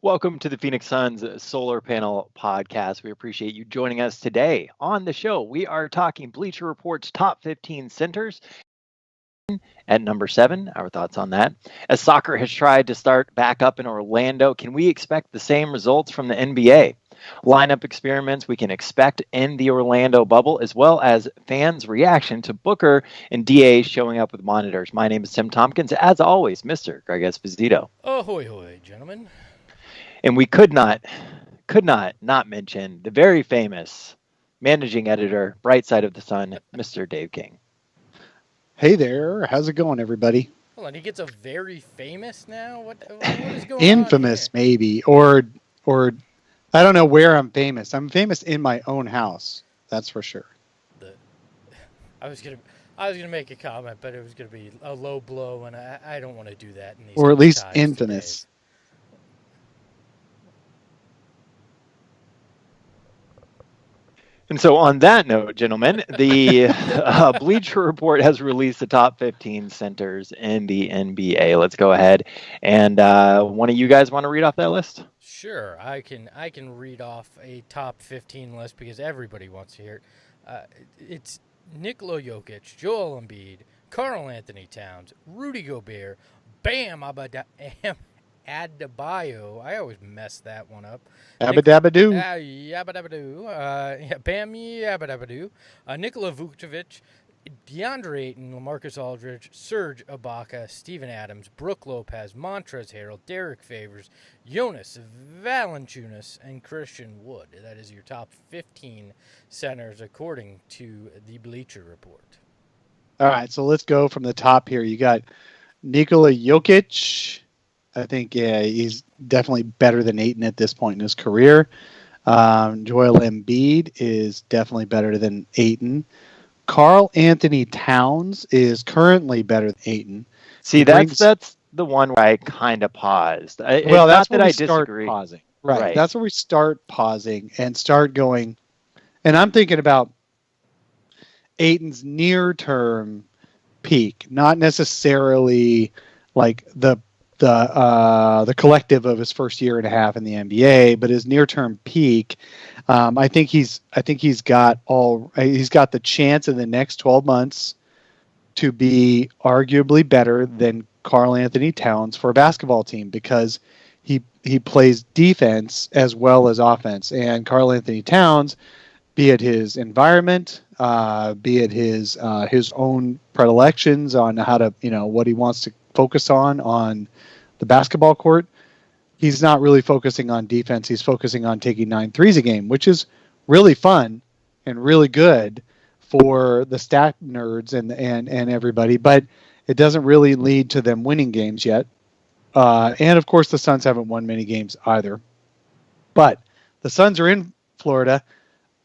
Welcome to the Phoenix Suns Solar Panel Podcast. We appreciate you joining us today. On the show, we are talking Bleacher Report's top 15 centers. At number 7, our thoughts on that. As soccer has tried to start back up in Orlando, can we expect the same results from the NBA? Lineup experiments we can expect in the Orlando bubble, as well as fans' reaction to Booker and DA showing up with monitors. My name is Tim Tompkins. As always, Mr. Greg Esposito. Ahoy, hoy, gentlemen. And we could not mention the very famous managing editor, Bright Side of the Sun, Mr. Dave King. Hey there, how's it going, everybody? Hold on, he gets a very famous now? What is going Infamous, on maybe, or I don't know where I'm famous. I'm famous in my own house, that's for sure. I was gonna make a comment, but it was gonna be a low blow, and I don't want to do that in these. Or at least times infamous. Today. And so, on that note, gentlemen, the Bleacher Report has released the top 15 centers in the NBA. Let's go ahead and one of you guys want to read off that list? Sure, I can read off a top 15 list because everybody wants to hear it. It's Nikola Jokic, Joel Embiid, Karl Anthony Towns, Rudy Gobert, Bam Adebayo. I always mess that one up. Abadabadoo. Yabadabadoo. Bam Yabadabadoo. Nikola Vucevic, Deandre Ayton, LaMarcus Aldridge, Serge Ibaka, Steven Adams, Brook Lopez, Montrezl Harrell, Derek Favors, Jonas Valanciunas, and Christian Wood. That is your top 15 centers according to the Bleacher Report. All right, so let's go from the top here. You got Nikola Jokic. I think, he's definitely better than Ayton at this point in his career. Joel Embiid is definitely better than Ayton. Karl Anthony Towns is currently better than Ayton. See, that's the one where I kind of paused. Well, that's not where that we I start disagree. pausing. Right. That's where we start pausing and start going. And I'm thinking about Ayton's near-term peak, not necessarily like the collective of his first year and a half in the NBA, but his near-term peak. I think he's got the chance in the next 12 months to be arguably better than Karl Anthony Towns for a basketball team because he plays defense as well as offense. And Karl Anthony Towns, be it his environment, be it his own predilections on how to, what he wants to focus on the basketball court, he's not really focusing on defense. He's focusing on taking 9 threes a game, which is really fun and really good for the stat nerds and everybody, but it doesn't really lead to them winning games yet. And of course, the Suns haven't won many games either. But the Suns are in Florida,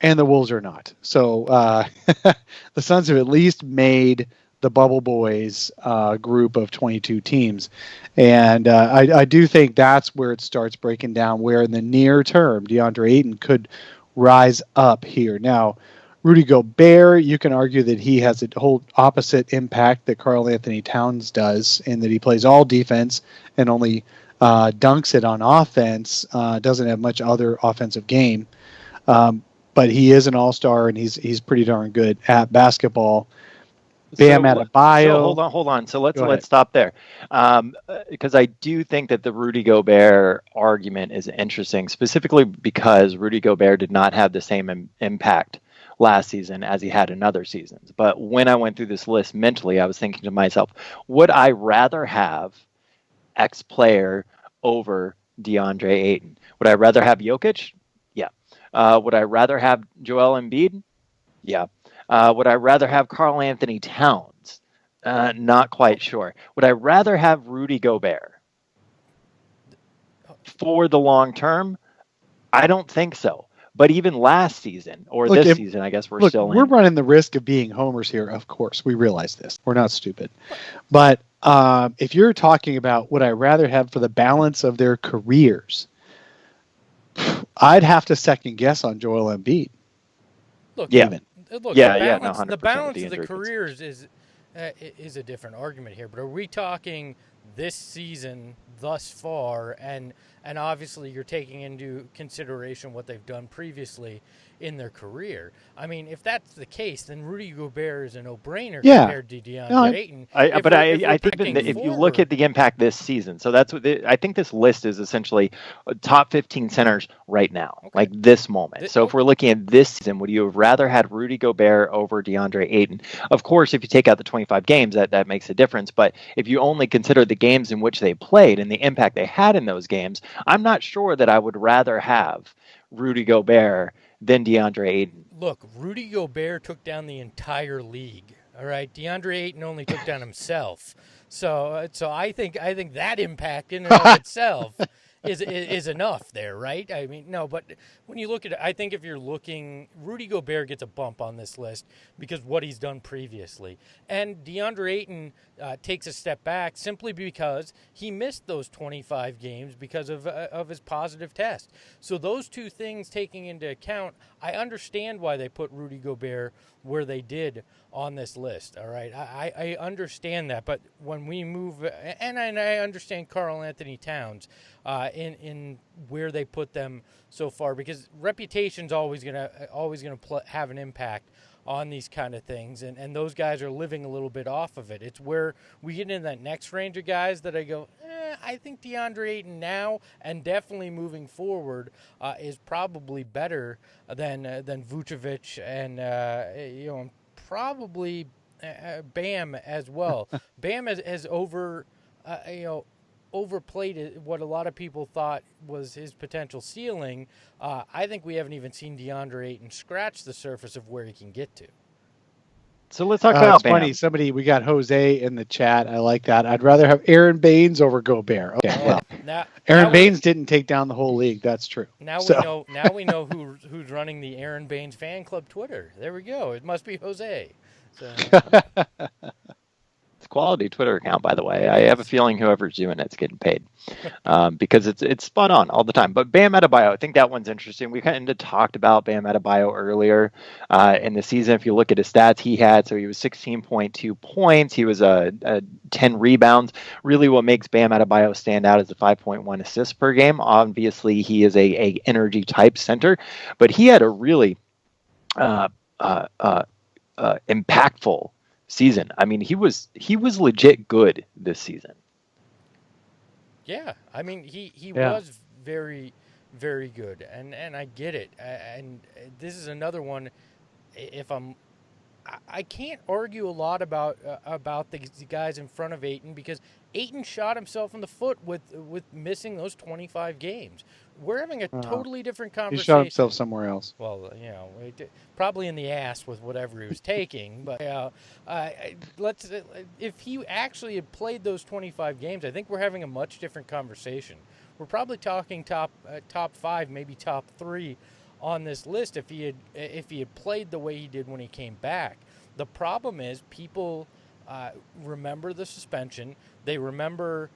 and the Wolves are not. So the Suns have at least made the Bubble Boyz group of 22 teams. And I do think that's where it starts breaking down, where in the near term, Deandre Ayton could rise up here. Now, Rudy Gobert, you can argue that he has a whole opposite impact that Karl Anthony Towns does, in that he plays all defense and only dunks it on offense, doesn't have much other offensive game. But he is an all-star, and he's pretty darn good at basketball. Bam Adebayo. So hold on. So let's stop there, because I do think that the Rudy Gobert argument is interesting, specifically because Rudy Gobert did not have the same impact last season as he had in other seasons. But when I went through this list mentally, I was thinking to myself, would I rather have X player over DeAndre Ayton? Would I rather have Jokic? Yeah. Would I rather have Joel Embiid? Yeah. Would I rather have Karl Anthony Towns? Not quite sure. Would I rather have Rudy Gobert? For the long term, I don't think so. But even last season, or this season, I guess we're still in. We're running the risk of being homers here, of course. We realize this. We're not stupid. But if you're talking about would I rather have for the balance of their careers, I'd have to second guess on Joel Embiid. Look, yeah. Look, the balance of the careers is a different argument here. But are we talking this season thus far, and obviously you're taking into consideration what they've done previously in their career. I mean, if that's the case, then Rudy Gobert is a no-brainer compared to DeAndre Ayton. I think if you look at the impact this season, so that's what I think this list is essentially top 15 centers right now, like this moment. So if we're looking at this season, would you have rather had Rudy Gobert over DeAndre Ayton? Of course, if you take out the 25 games, that makes a difference. But if you only consider the games in which they played and the impact they had in those games, I'm not sure that I would rather have Rudy Gobert than DeAndre Ayton. Look, Rudy Gobert took down the entire league. All right, DeAndre Ayton only took down himself. So I think that impact in and of itself is enough there, right? I mean, no, but when you look at it, I think if you're looking, Rudy Gobert gets a bump on this list because what he's done previously. And DeAndre Ayton takes a step back simply because he missed those 25 games because of his positive test. So those two things taking into account, I understand why they put Rudy Gobert where they did on this list, all right? I understand that, but when we move, and I understand Karl Anthony Towns in where they put them so far, because reputation's always gonna have an impact on these kind of things, and those guys are living a little bit off of it. It's where we get into that next range of guys that I go, I think DeAndre Ayton now and definitely moving forward is probably better than Vucevic and probably Bam as well. Bam has overplayed what a lot of people thought was his potential ceiling. I think we haven't even seen DeAndre Ayton scratch the surface of where he can get to. So let's talk about Bam. Funny, we got Jose in the chat. I like that. I'd rather have Aaron Baines over Gobert. Okay, well, Aaron Baines didn't take down the whole league. That's true. Now we know who's running the Aaron Baines fan club Twitter. There we go. It must be Jose. So. It's a quality Twitter account, by the way. I have a feeling whoever's doing it's getting paid because it's spot on all the time. But Bam Adebayo, I think that one's interesting. We kind of talked about Bam Adebayo earlier in the season. If you look at his stats he had, so he was 16.2 points. He was 10 rebounds. Really what makes Bam Adebayo stand out is the 5.1 assists per game. Obviously, he is a energy type center, but he had a really impactful season. I mean, he was legit good this season. Yeah, I mean, he was very, very good, and I get it. And this is another one. I can't argue a lot about the guys in front of Ayton because Ayton shot himself in the foot with missing those 25 games. We're having a totally different conversation. He shot himself somewhere else. Well, probably in the ass with whatever he was taking. But if he actually had played those 25 games, I think we're having a much different conversation. We're probably talking top 5, maybe top 3 on this list if he had played the way he did when he came back. The problem is people remember the suspension. They remember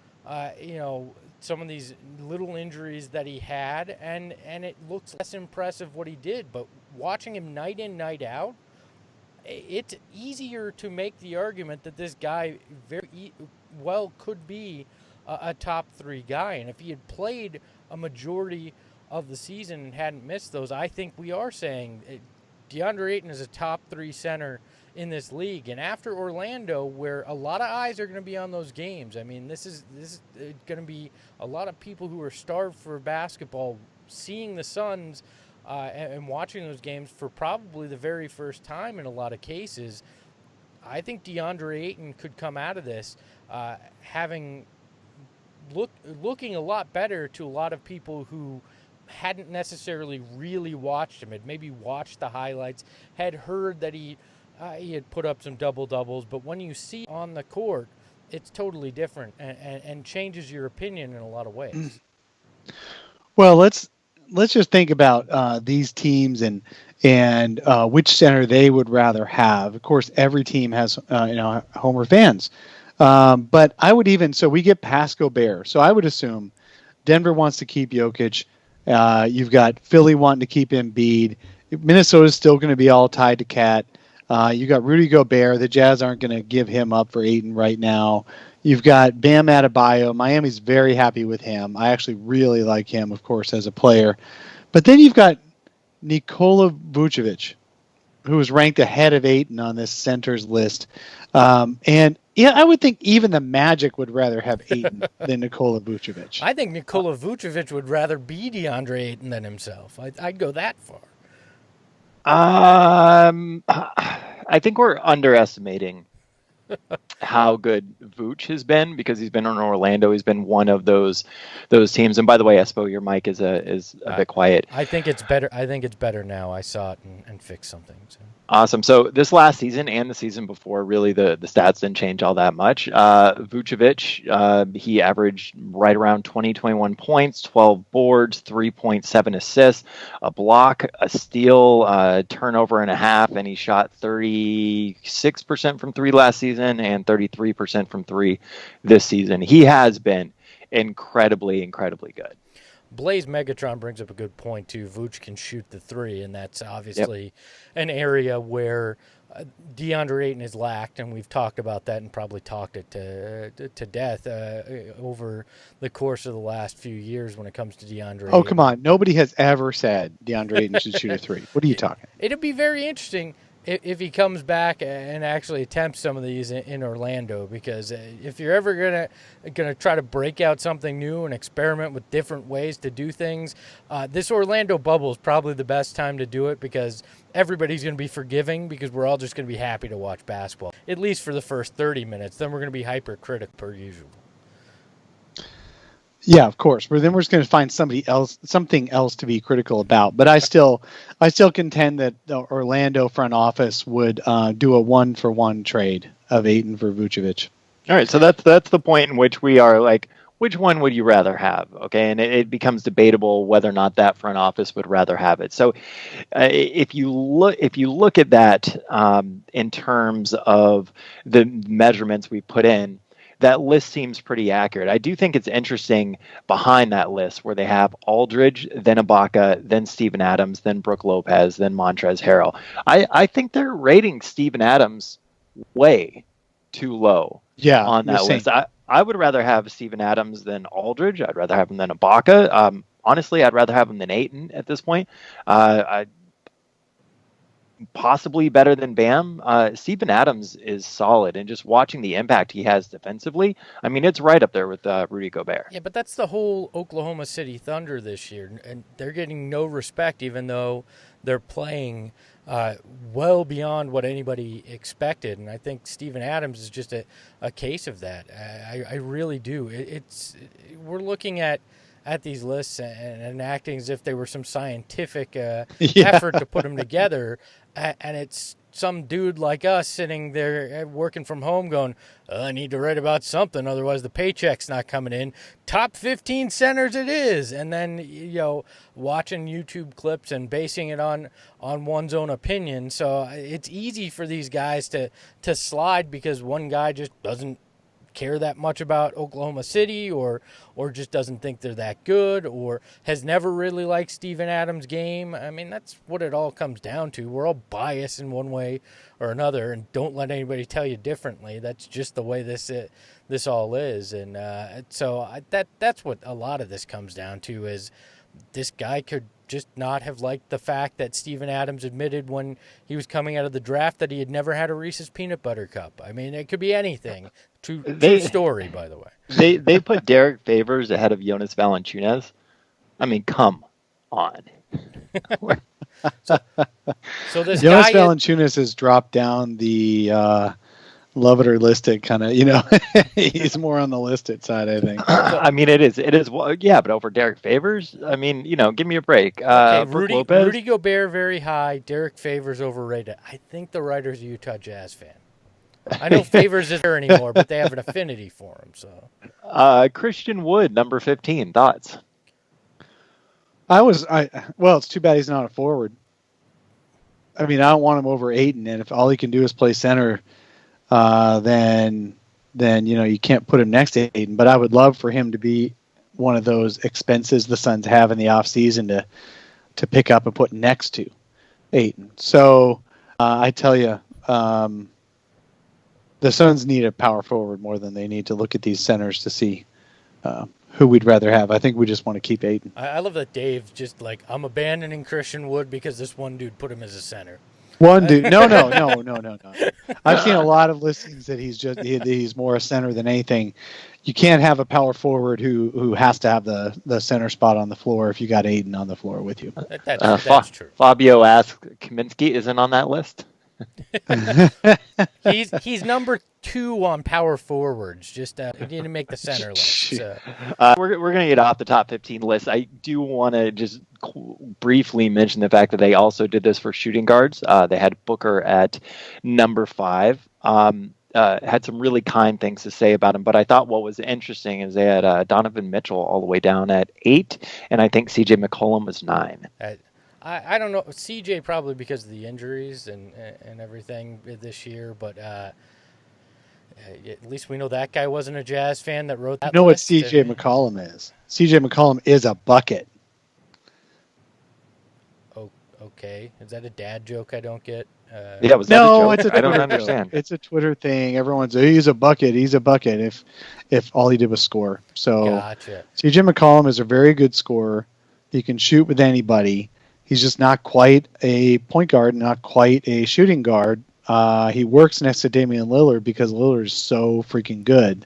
some of these little injuries that he had, and it looks less impressive what he did. But watching him night in, night out, it's easier to make the argument that this guy very well could be a top 3 guy. And if he had played a majority of the season and hadn't missed those, I think we are saying DeAndre Ayton is a top 3 center in this league. And after Orlando, where a lot of eyes are going to be on those games, I mean, this is going to be a lot of people who are starved for basketball seeing the Suns and watching those games for probably the very first time in a lot of cases. I think DeAndre Ayton could come out of this looking a lot better to a lot of people who hadn't necessarily really watched him, had maybe watched the highlights, had heard that he had put up some double-doubles, but when you see on the court, it's totally different and changes your opinion in a lot of ways. Well, let's just think about these teams and which center they would rather have. Of course, every team has Homer fans, but I would so we get past Gobert. So I would assume Denver wants to keep Jokic. You've got Philly wanting to keep Embiid. Minnesota's still going to be all tied to Cat. You got Rudy Gobert. The Jazz aren't going to give him up for Ayton right now. You've got Bam Adebayo. Miami's very happy with him. I actually really like him, of course, as a player. But then you've got Nikola Vucevic, who is ranked ahead of Ayton on this centers list. And yeah, I would think even the Magic would rather have Ayton than Nikola Vucevic. I think Nikola Vucevic would rather be DeAndre Ayton than himself. I'd go that far. I think we're underestimating how good Vooch has been, because he's been in Orlando. He's been one of those teams. And by the way, Espo, your mic is a bit quiet. I think it's better. I think it's better now. I saw it and fixed something. So. Awesome. So this last season and the season before, really the stats didn't change all that much. Vucevic, he averaged right around 21 points, 12 boards, 3.7 assists, a block, a steal, turnover and a half, and he shot 36% from three last season and 33% from three this season. He has been incredibly, incredibly good. Blaze Megatron brings up a good point, too. Vooch can shoot the three, and that's obviously an area where DeAndre Ayton has lacked, and we've talked about that and probably talked it to death over the course of the last few years when it comes to DeAndre Ayton. Come on. Nobody has ever said DeAndre Ayton should shoot a three. What are you talking? It'd be very interesting if he comes back and actually attempts some of these in Orlando, because if you're ever gonna try to break out something new and experiment with different ways to do things, this Orlando bubble is probably the best time to do it, because everybody's going to be forgiving, because we're all just going to be happy to watch basketball, at least for the first 30 minutes. Then we're going to be hypercritical per usual. Yeah, of course. But then we're just going to find something else to be critical about. But I still contend that the Orlando front office would do a 1-for-1 trade of Ayton for Vucevic. All right, so that's the point in which we are like, which one would you rather have? Okay, and it becomes debatable whether or not that front office would rather have it. So, if you look at that in terms of the measurements we put in, that list seems pretty accurate. I do think it's interesting behind that list where they have Aldridge, then Ibaka, then Steven Adams, then Brook Lopez, then Montrezl Harrell. I think they're rating Steven Adams way too low on that list. I would rather have Steven Adams than Aldridge. I'd rather have him than Ibaka. Honestly, I'd rather have him than Ayton at this point. Possibly better than Bam. Steven Adams is solid, and just watching the impact he has defensively, I mean, it's right up there with Rudy Gobert. Yeah, but that's the whole Oklahoma City Thunder this year, and they're getting no respect, even though they're playing well beyond what anybody expected. And I think Steven Adams is just a case of that. I really do. We're looking at these lists and acting as if they were some scientific effort to put them together, and it's some dude like us sitting there working from home going, I need to write about something, otherwise the paycheck's not coming in. Top 15 centers it is. And then, watching YouTube clips and basing it on one's own opinion. So it's easy for these guys to slide because one guy just doesn't care that much about Oklahoma City or just doesn't think they're that good or has never really liked Steven Adams' game. I mean, that's what it all comes down to. We're all biased in one way or another, and don't let anybody tell you differently. That's just the way this all is. And so that's what a lot of this comes down to, is this guy could just not have liked the fact that Steven Adams admitted when he was coming out of the draft that he had never had a Reese's Peanut Butter Cup. I mean, it could be anything. True story, by the way. They put Derek Favors ahead of Jonas Valanciunas. I mean, come on. so this Jonas guy Valanciunas has dropped down the love it or list it kind of, he's more on the listed side, I think. I mean, it is, yeah, but over Derek Favors, I mean, give me a break. Rudy Gobert very high, Derek Favors overrated. I think the writer's a Utah Jazz fan. I know Favors isn't there anymore, but they have an affinity for him. So, Christian Wood, number 15. Thoughts? Well, it's too bad he's not a forward. I mean, I don't want him over Ayton, and if all he can do is play center, then you can't put him next to Ayton. But I would love for him to be one of those expenses the Suns have in the offseason to pick up and put next to Ayton. So I tell you, the Suns need a power forward more than they need to look at these centers to see who we'd rather have. I think we just want to keep Ayton. I love that Dave just like, I'm abandoning Christian Wood because this one dude put him as a center. One dude, no. I've seen a lot of listings that he's more a center than anything. You can't have a power forward who has to have the center spot on the floor if you got Ayton on the floor with you. That's true. Fabio asked, Kaminsky isn't on that list. He's number 2 on power forwards. Just he didn't make the center list. So. We're going to get off the top 15 list. I do want to just briefly mention the fact that they also did this for shooting guards. They had Booker at number 5. Had some really kind things to say about him, but I thought what was interesting is they had Donovan Mitchell all the way down at 8, and I think C.J. McCollum was 9. I don't know. CJ probably because of the injuries and everything this year, but at least we know that guy wasn't a Jazz fan that wrote that. You know what CJ McCollum is? CJ McCollum is a bucket. Oh, okay. Is that a dad joke I don't get? Yeah, was that a joke? It's a I don't understand. It's a Twitter thing. Everyone's he's a bucket. He's a bucket. If all he did was score. So gotcha. CJ McCollum is a very good scorer. He can shoot with anybody. He's just not quite a point guard, not quite a shooting guard. He works next to Damian Lillard because Lillard is so freaking good.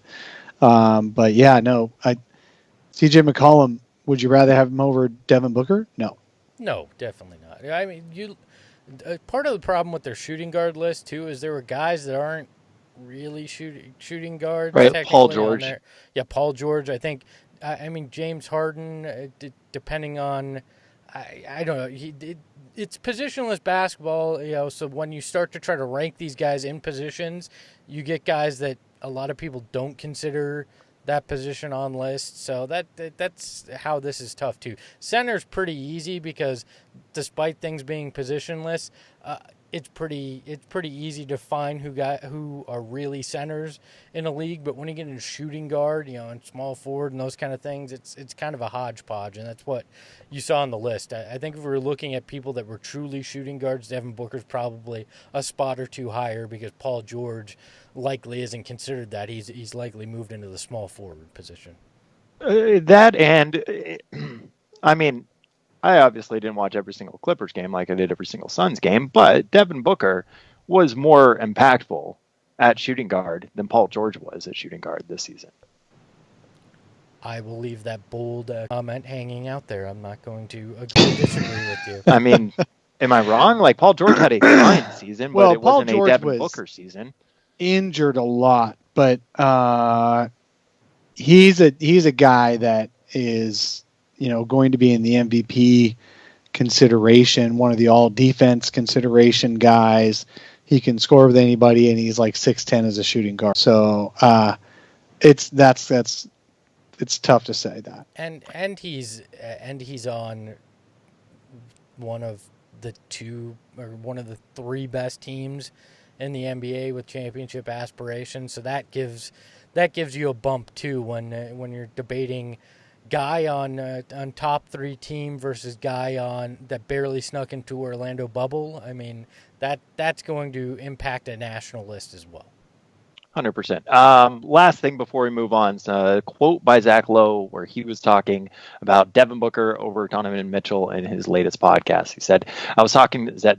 But yeah, no. CJ McCollum, would you rather have him over Devin Booker? No. No, definitely not. I mean, part of the problem with their shooting guard list too is there were guys that aren't really shooting guards. Right, Paul George. Yeah, Paul George. I think. I mean, James Harden. Depending on. I don't know. It's positionless basketball, so when you start to try to rank these guys in positions, you get guys that a lot of people don't consider that position on lists. So that's how this is tough too. Center's pretty easy because despite things being positionless, it's pretty easy to find who are really centers in a league. But when you get into shooting guard, and small forward and those kind of things, it's kind of a hodgepodge, and that's what you saw on the list. I think if we were looking at people that were truly shooting guards, Devin Booker's probably a spot or two higher because Paul George likely isn't considered that. He's likely moved into the small forward position. That and I mean. I obviously didn't watch every single Clippers game like I did every single Suns game, but Devin Booker was more impactful at shooting guard than Paul George was at shooting guard this season. I will leave that bold comment hanging out there. I'm not going to disagree with you. I mean, am I wrong? Like, Paul George had a fine season, but it wasn't a Devin Booker season. Injured a lot, but he's a guy that is... going to be in the MVP consideration, one of the all defense consideration guys. He can score with anybody, and he's like 6'10" as a shooting guard. So it's tough to say that. And he's on one of the 2 or one of the 3 best teams in the NBA with championship aspirations. So that gives you a bump too when you're debating. Guy on top 3 team versus guy on that barely snuck into Orlando bubble. I mean, that's going to impact a national list as well. 100%. Last thing before we move on, a quote by Zach Lowe where he was talking about Devin Booker over Donovan Mitchell in his latest podcast. He said,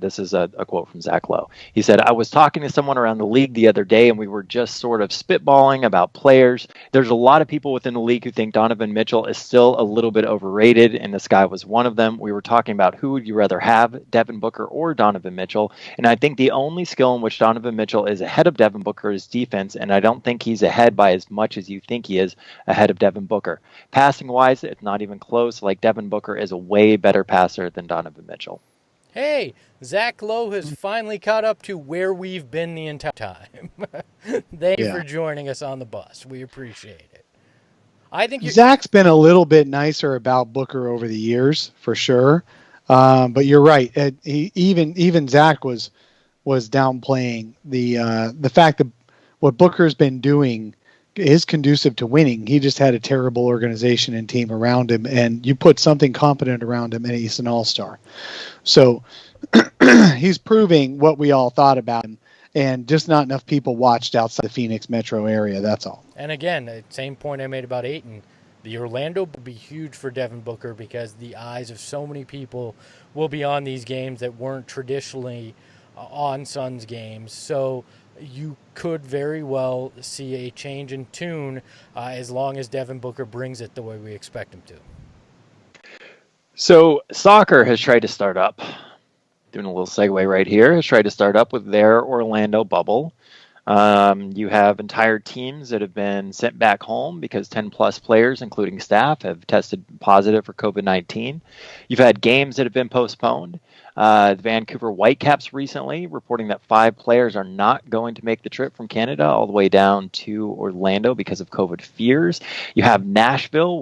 this is a quote from Zach Lowe. He said, I was talking to someone around the league the other day and we were just sort of spitballing about players. There's a lot of people within the league who think Donovan Mitchell is still a little bit overrated, and this guy was one of them. We were talking about who would you rather have, Devin Booker or Donovan Mitchell, and I think the only skill in which Donovan Mitchell is ahead of Devin Booker is defense, and I don't think he's ahead by as much as you think he is ahead of Devin Booker. Passing-wise, it's not even close. Like, Devin Booker is a way better passer than Donovan Mitchell. Hey, Zach Lowe has finally caught up to where we've been the entire time. Thank you for joining us on the bus. We appreciate it. I think Zach's been a little bit nicer about Booker over the years, for sure. But you're right. Even Zach was downplaying the fact that what Booker's been doing is conducive to winning. He just had a terrible organization and team around him, and you put something competent around him, and he's an all-star. So he's proving what we all thought about him. and just not enough people watched outside the Phoenix metro area. That's all. And again, same point I made about Ayton. The Orlando will be huge for Devin Booker because the eyes of so many people will be on these games that weren't traditionally on Suns games. So you could very well see a change in tune as long as Devin Booker brings it the way we expect him to. So soccer has tried to start up, doing a little segue right here, has tried to start up with their Orlando bubble. You have entire teams that have been sent back home because 10 plus players, including staff, have tested positive for COVID-19. You've had games that have been postponed. The Vancouver Whitecaps recently reporting that 5 players are not going to make the trip from Canada all the way down to Orlando because of COVID fears. You have Nashville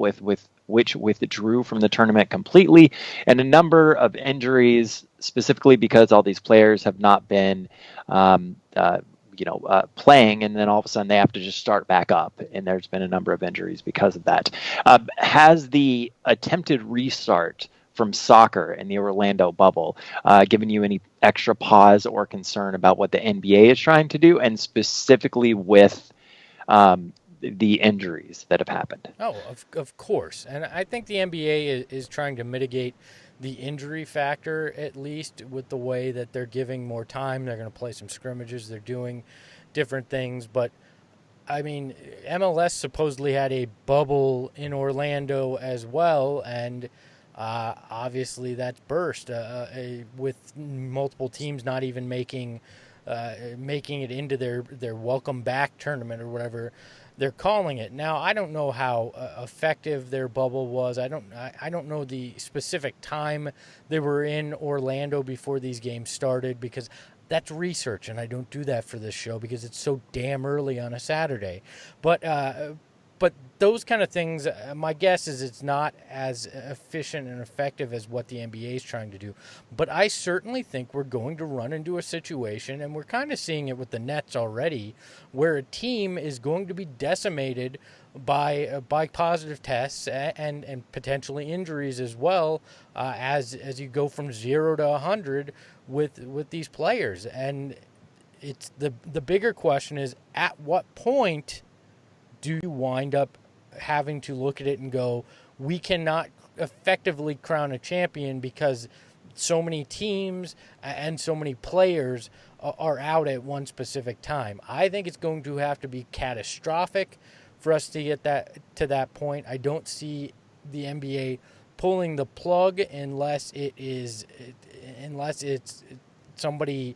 which withdrew from the tournament completely, and a number of injuries, specifically because all these players have not been playing, and then all of a sudden they have to just start back up, and there's been a number of injuries because of that. Has the attempted restart from soccer in the Orlando bubble given you any extra pause or concern about what the NBA is trying to do, and specifically with the injuries that have happened? Oh, of course. And I think the NBA is trying to mitigate the injury factor, at least with the way that they're giving more time. They're going to play some scrimmages. They're doing different things. But, I mean, MLS supposedly had a bubble in Orlando as well, and obviously that's burst with multiple teams not even making it into their welcome back tournament or whatever they're calling it. Now, I don't know how effective their bubble was. I don't know the specific time they were in Orlando before these games started, because that's research, and I don't do that for this show because it's so damn early on a Saturday. But those kind of things, my guess is it's not as efficient and effective as what the NBA is trying to do. But I certainly think we're going to run into a situation, and we're kind of seeing it with the Nets already, where a team is going to be decimated by positive tests and potentially injuries as well, as you go from 0 to 100 with these players. And it's the bigger question is, at what point do you wind up having to look at it and go, we cannot effectively crown a champion because so many teams and so many players are out at one specific time? I think it's going to have to be catastrophic for us to get to that point. I don't see the NBA pulling the plug unless it's somebody,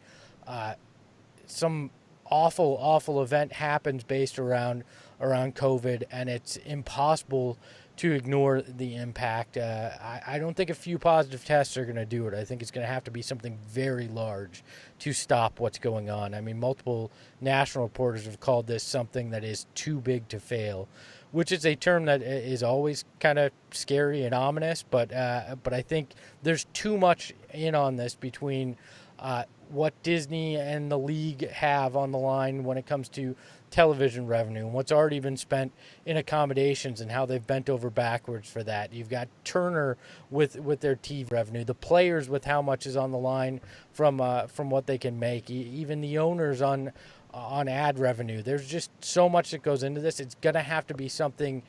some awful event happens based around COVID, and it's impossible to ignore the impact. I don't think a few positive tests are going to do it. I think it's going to have to be something very large to stop what's going on. I mean, multiple national reporters have called this something that is too big to fail, which is a term that is always kind of scary and ominous, but I think there's too much in on this between what Disney and the league have on the line when it comes to television revenue and what's already been spent in accommodations and how they've bent over backwards for that. You've got Turner with their TV revenue, the players with how much is on the line from what they can make, even the owners on ad revenue. There's just so much that goes into this. It's going to have to be something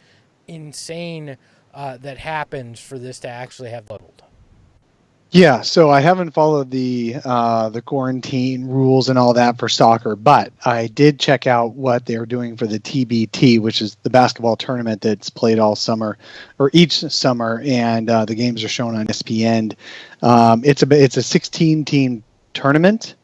insane that happens for this to actually have leveled. Yeah, so I haven't followed the quarantine rules and all that for soccer, but I did check out what they're doing for the TBT, which is the basketball tournament that's played all summer or each summer, and the games are shown on ESPN. It's a 16-team tournament,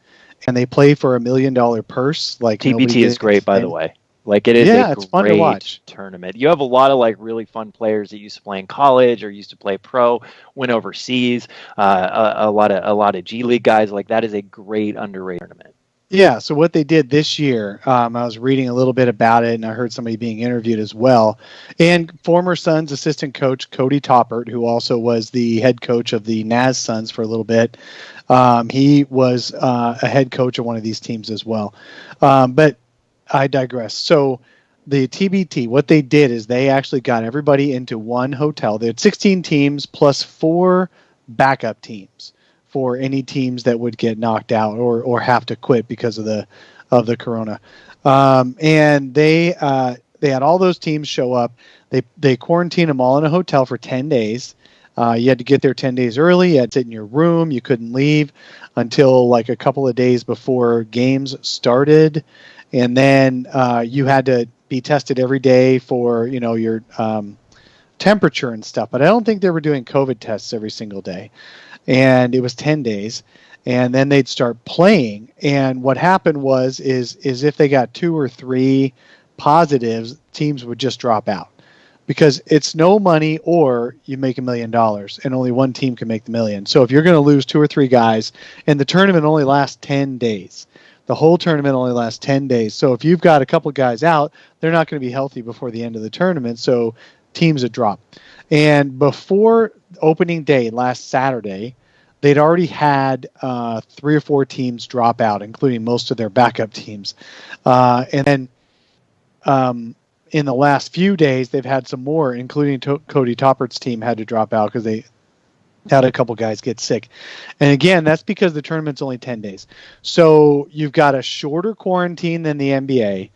and they play for $1 million purse. Like TBT is great, by the way. Like, it is it's fun to watch. Tournament. You have a lot of like really fun players that used to play in college or used to play pro, went overseas. A lot of G League guys. Like, that is a great underrated tournament. Yeah. So what they did this year, I was reading a little bit about it, and I heard somebody being interviewed as well. And former Suns assistant coach Cody Toppert, who also was the head coach of the Naz Suns for a little bit, he was a head coach of one of these teams as well. But I digress. So the TBT, what they did is they actually got everybody into one hotel. They had 16 teams plus 4 backup teams for any teams that would get knocked out or have to quit because of the of the corona. And they had all those teams show up. They quarantined them all in a hotel for 10 days. You had to get there 10 days early. You had to sit in your room. You couldn't leave until like a couple of days before games started. And then you had to be tested every day for, your temperature and stuff. But I don't think they were doing COVID tests every single day. And it was 10 days. And then they'd start playing. And what happened is if they got 2 or 3 positives, teams would just drop out. Because it's no money or you make $1 million and only one team can make the million. So if you're going to lose 2 or 3 guys and the tournament only lasts 10 days, the whole tournament only lasts 10 days. So if you've got a couple guys out, they're not going to be healthy before the end of the tournament. So teams would drop. And before opening day last Saturday, they'd already had 3 or 4 teams drop out, including most of their backup teams. And then in the last few days, they've had some more, including Cody Toppert's team had to drop out because they had a couple guys get sick. And again, that's because the tournament's only 10 days. So you've got a shorter quarantine than the NBA,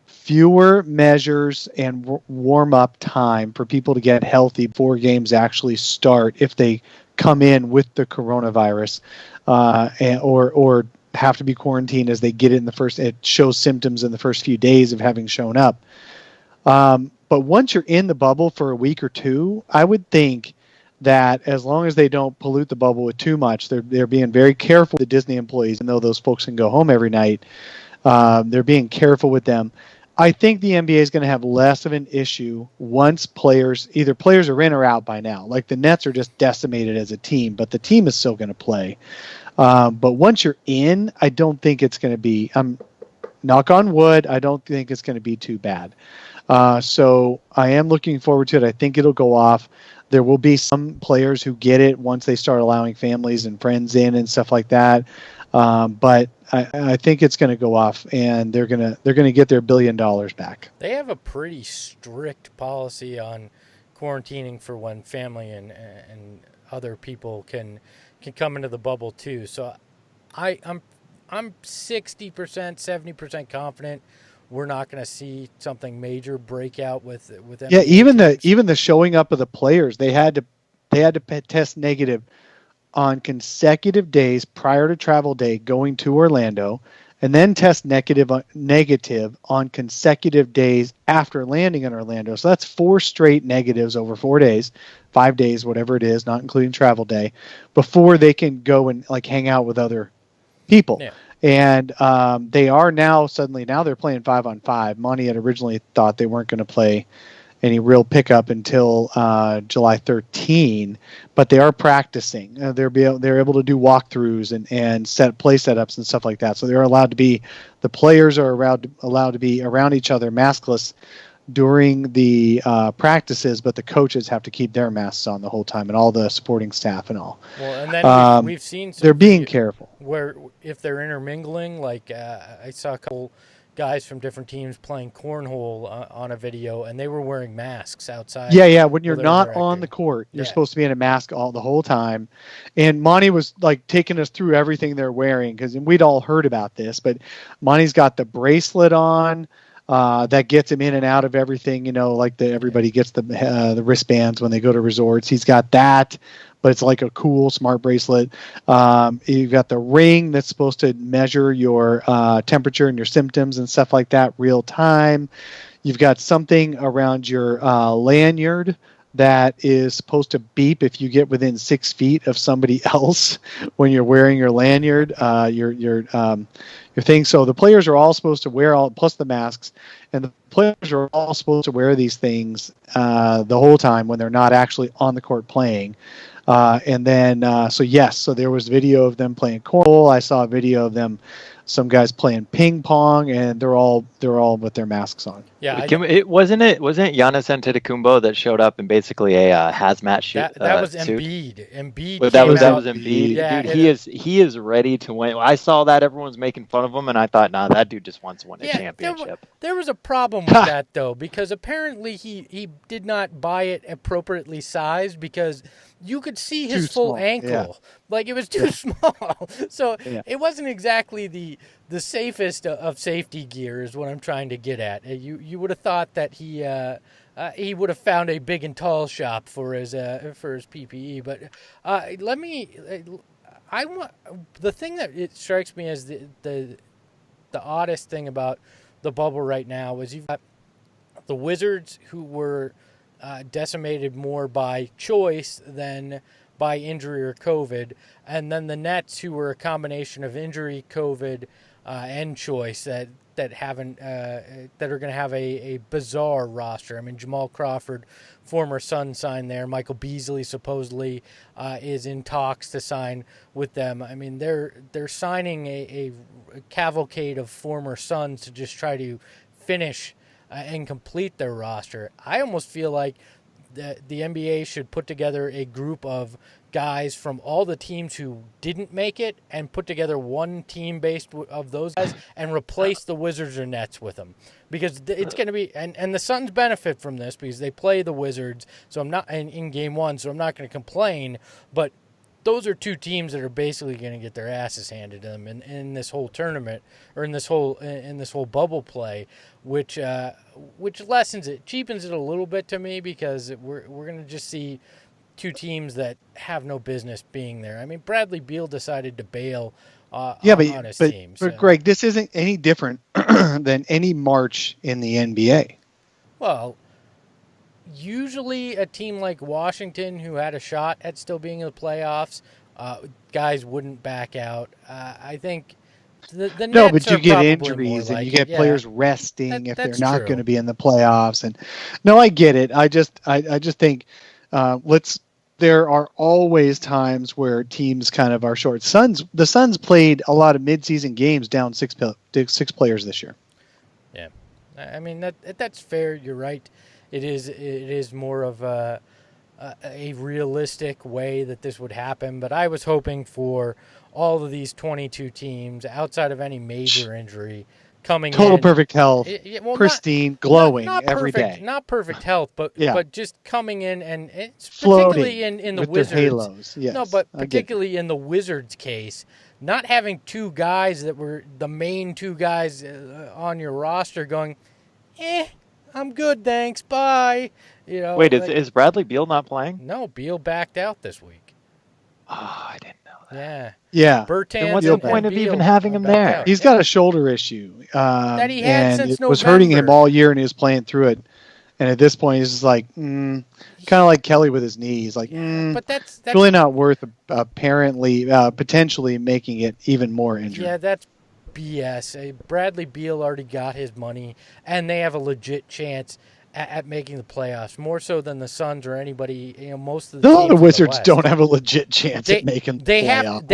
fewer measures and warm-up time for people to get healthy before games actually start if they come in with the coronavirus or have to be quarantined as they get it it shows symptoms in the first few days of having shown up. But once you're in the bubble for a week or 2, I would think that as long as they don't pollute the bubble with too much, they're being very careful with the Disney employees, even though those folks can go home every night. They're being careful with them. I think the NBA is going to have less of an issue once either players are in or out by now. Like the Nets are just decimated as a team, but the team is still going to play. But once you're in, I don't think it's going to be, knock on wood, I don't think it's going to be too bad. So I am looking forward to it. I think it'll go off. There will be some players who get it once they start allowing families and friends in and stuff like that. But I think it's going to go off, and they're going to get their $1 billion back. They have a pretty strict policy on quarantining for when family and other people can come into the bubble too. So I'm 60%, 70% confident we're not going to see something major break out with NBA even the showing up of the players, they had to test negative on consecutive days prior to travel day going to Orlando, and then test negative on consecutive days after landing in Orlando. So that's 4 straight negatives over 4 days, 5 days, whatever it is, not including travel day, before they can go and like hang out with other people. Yeah. And they are now they're playing 5-on-5. Monty had originally thought they weren't going to play any real pickup until July 13, but they are practicing. They're able to do walkthroughs and play setups and stuff like that. So the players are allowed to be around each other maskless during the practices, but the coaches have to keep their masks on the whole time, and all the supporting staff and all. Well, and then we've seen they're being careful where if they're intermingling, like I saw a couple guys from different teams playing cornhole on a video, and they were wearing masks outside. Yeah. When you're not on the court, you're supposed to be in a mask the whole time. And Monty was like taking us through everything they're wearing, because we'd all heard about this, but Monty's got the bracelet on. That gets him in and out of everything, like everybody gets the wristbands when they go to resorts. He's got that, but it's like a cool smart bracelet. You've got the ring that's supposed to measure your temperature and your symptoms and stuff like that real time. You've got something around your lanyard that is supposed to beep if you get within 6 feet of somebody else when you're wearing your lanyard, your thing. So the players are all supposed to wear plus the masks, and the players are all supposed to wear these things the whole time when they're not actually on the court playing. So there was video of them playing cornhole. I saw a video of some guys playing ping pong, and they're all with their masks on. Yeah, wasn't Giannis Antetokounmpo that showed up in basically a hazmat suit? That was suit? Embiid. Embiid. That was Embiid. Yeah, dude, he is ready to win. I saw that everyone's making fun of him, and I thought, nah, that dude just wants to win a championship. There was a problem with that though, because apparently he did not buy it appropriately sized, because you could see his full ankle. Yeah. Like it was too small. So it wasn't exactly the the safest of safety gear is what I'm trying to get at. You would have thought that he would have found a big and tall shop for his PPE, but the thing that it strikes me as the oddest thing about the bubble right now is you've got the Wizards, who were decimated more by choice than by injury or COVID, and then the Nets, who were a combination of injury, COVID, and choice that are going to have a bizarre roster. I mean, Jamal Crawford, former Sun, signed there. Michael Beasley supposedly is in talks to sign with them. I mean, they're signing a cavalcade of former Suns to just try to finish and complete their roster. I almost feel like the NBA should put together a group of guys from all the teams who didn't make it and put together one team based of those guys and replace the Wizards or Nets with them, because it's going to be and the Suns benefit from this because they play the Wizards, so I'm not in game one, so I'm not going to complain, but those are two teams that are basically going to get their asses handed to them in this whole tournament, or in this whole bubble play, which lessens it, cheapens it a little bit to me, because we're going to just see two teams that have no business being there. I mean, Bradley Beal decided to bail on his team. But Greg, this isn't any different than any March in the NBA. Well, usually a team like Washington, who had a shot at still being in the playoffs, guys wouldn't back out. I think the Nets but you are get injuries and you get players resting if they're not going to be in the playoffs. And no, I get it. I just think there are always times where teams kind of are short. The Suns played a lot of midseason games down six players this year. Yeah, I mean that's fair. You're right. It is more of a realistic way that this would happen. But I was hoping for all of these 22 teams, outside of any major injury, coming total in. Perfect health, pristine, glowing not every perfect, day. Not perfect health, but just coming in, and it's floating particularly in the with Wizards. Their halos. Yes, no, but particularly in the Wizards' case, not having two guys that were the main two guys on your roster going, I'm good, thanks, bye. Wait, is Bradley Beal not playing? No, Beal backed out this week. Oh, I didn't know that. Yeah. Bertans. Then what's the point of even having him there? He's got a shoulder issue that he had since it November. Was hurting him all year, and he was playing through it. And at this point, he's just like, kind of like Kelly with his knee. He's like, but that's really not worth potentially making it even more injured. Yeah, that's BS. Bradley Beal already got his money, and they have a legit chance at making the playoffs, more so than the Suns or anybody. Most of the Wizards don't have a legit chance at making the playoffs.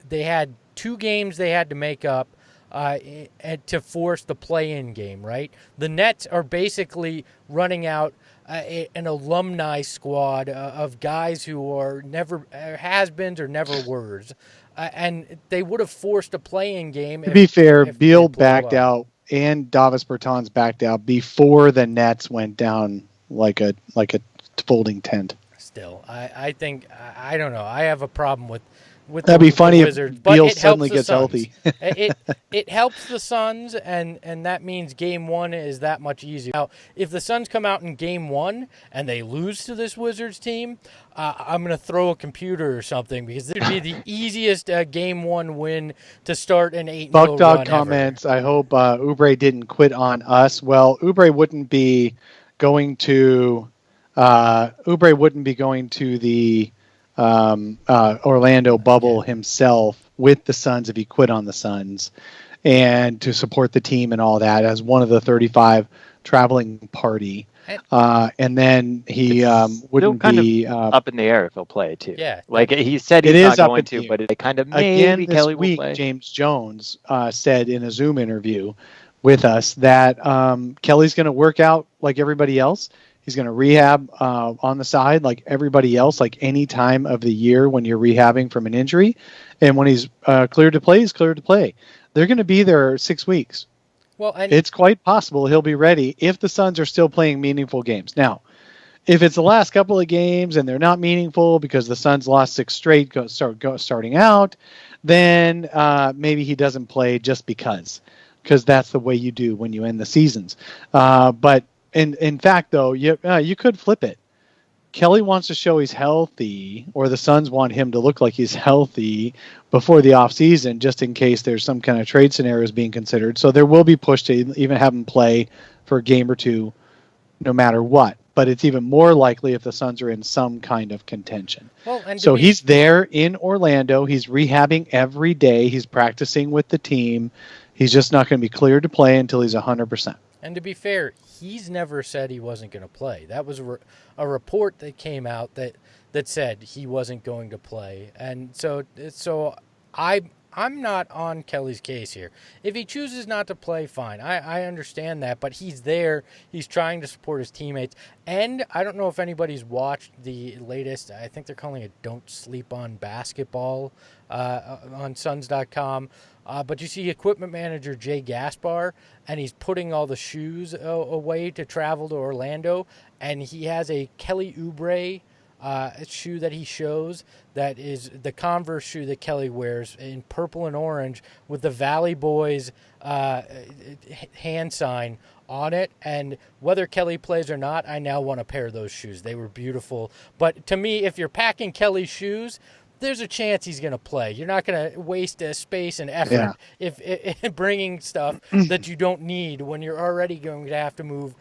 They had 2 games they had to make up to force the play-in game, right? The Nets are basically running out an alumni squad of guys who are never has-beens or never were's. And they would have forced a play-in game. To be fair, Beal backed out and Davis Bertans backed out before the Nets went down like a folding tent. Still, I think I don't know. I have a problem with that'd be funny Wizards, if Beal suddenly gets healthy. it helps the Suns, and that means game 1 is that much easier. Now, if the Suns come out in game 1 and they lose to this Wizards team, I'm going to throw a computer or something, because this would be the easiest game 1 win to start an 8-0 run Buckdog comments, ever. I hope Oubre didn't quit on us. Well, Oubre wouldn't be going to the Orlando bubble himself with the Suns if he quit on the Suns, and to support the team and all that as one of the 35 traveling party. And then he wouldn't be up in the air if he'll play too. Yeah, like he said he's not going to, but it kind of maybe this Kelly week, will play. James Jones said in a Zoom interview with us that Kelly's going to work out like everybody else. He's going to rehab on the side like everybody else, like any time of the year when you're rehabbing from an injury. And when he's cleared to play, he's cleared to play. They're going to be there 6 weeks. Well, and it's quite possible he'll be ready if the Suns are still playing meaningful games. Now, if it's the last couple of games and they're not meaningful because the Suns lost 6 straight starting out, then maybe he doesn't play just because that's the way you do when you end the seasons. But in fact, though, you could flip it. Kelly wants to show he's healthy, or the Suns want him to look like he's healthy before the offseason, just in case there's some kind of trade scenarios being considered. So there will be push to even have him play for a game or two, no matter what. But it's even more likely if the Suns are in some kind of contention. So he's there in Orlando. He's rehabbing every day. He's practicing with the team. He's just not going to be cleared to play until he's 100%. And to be fair, he's never said he wasn't going to play. That was a report that came out that said he wasn't going to play. And so I'm not on Kelly's case here. If he chooses not to play, fine. I understand that, but he's there. He's trying to support his teammates. And I don't know if anybody's watched the latest, I think they're calling it Don't Sleep on Basketball on Suns.com. But you see equipment manager Jay Gaspar, and he's putting all the shoes away to travel to Orlando, and he has a Kelly Oubre shoe that he shows that is the Converse shoe that Kelly wears in purple and orange with the Valley Boys hand sign on it. And whether Kelly plays or not, I now want a pair of those shoes. They were beautiful. But to me, if you're packing Kelly's shoes, there's a chance he's going to play. You're not going to waste space and effort if bringing stuff that you don't need when you're already going to have to move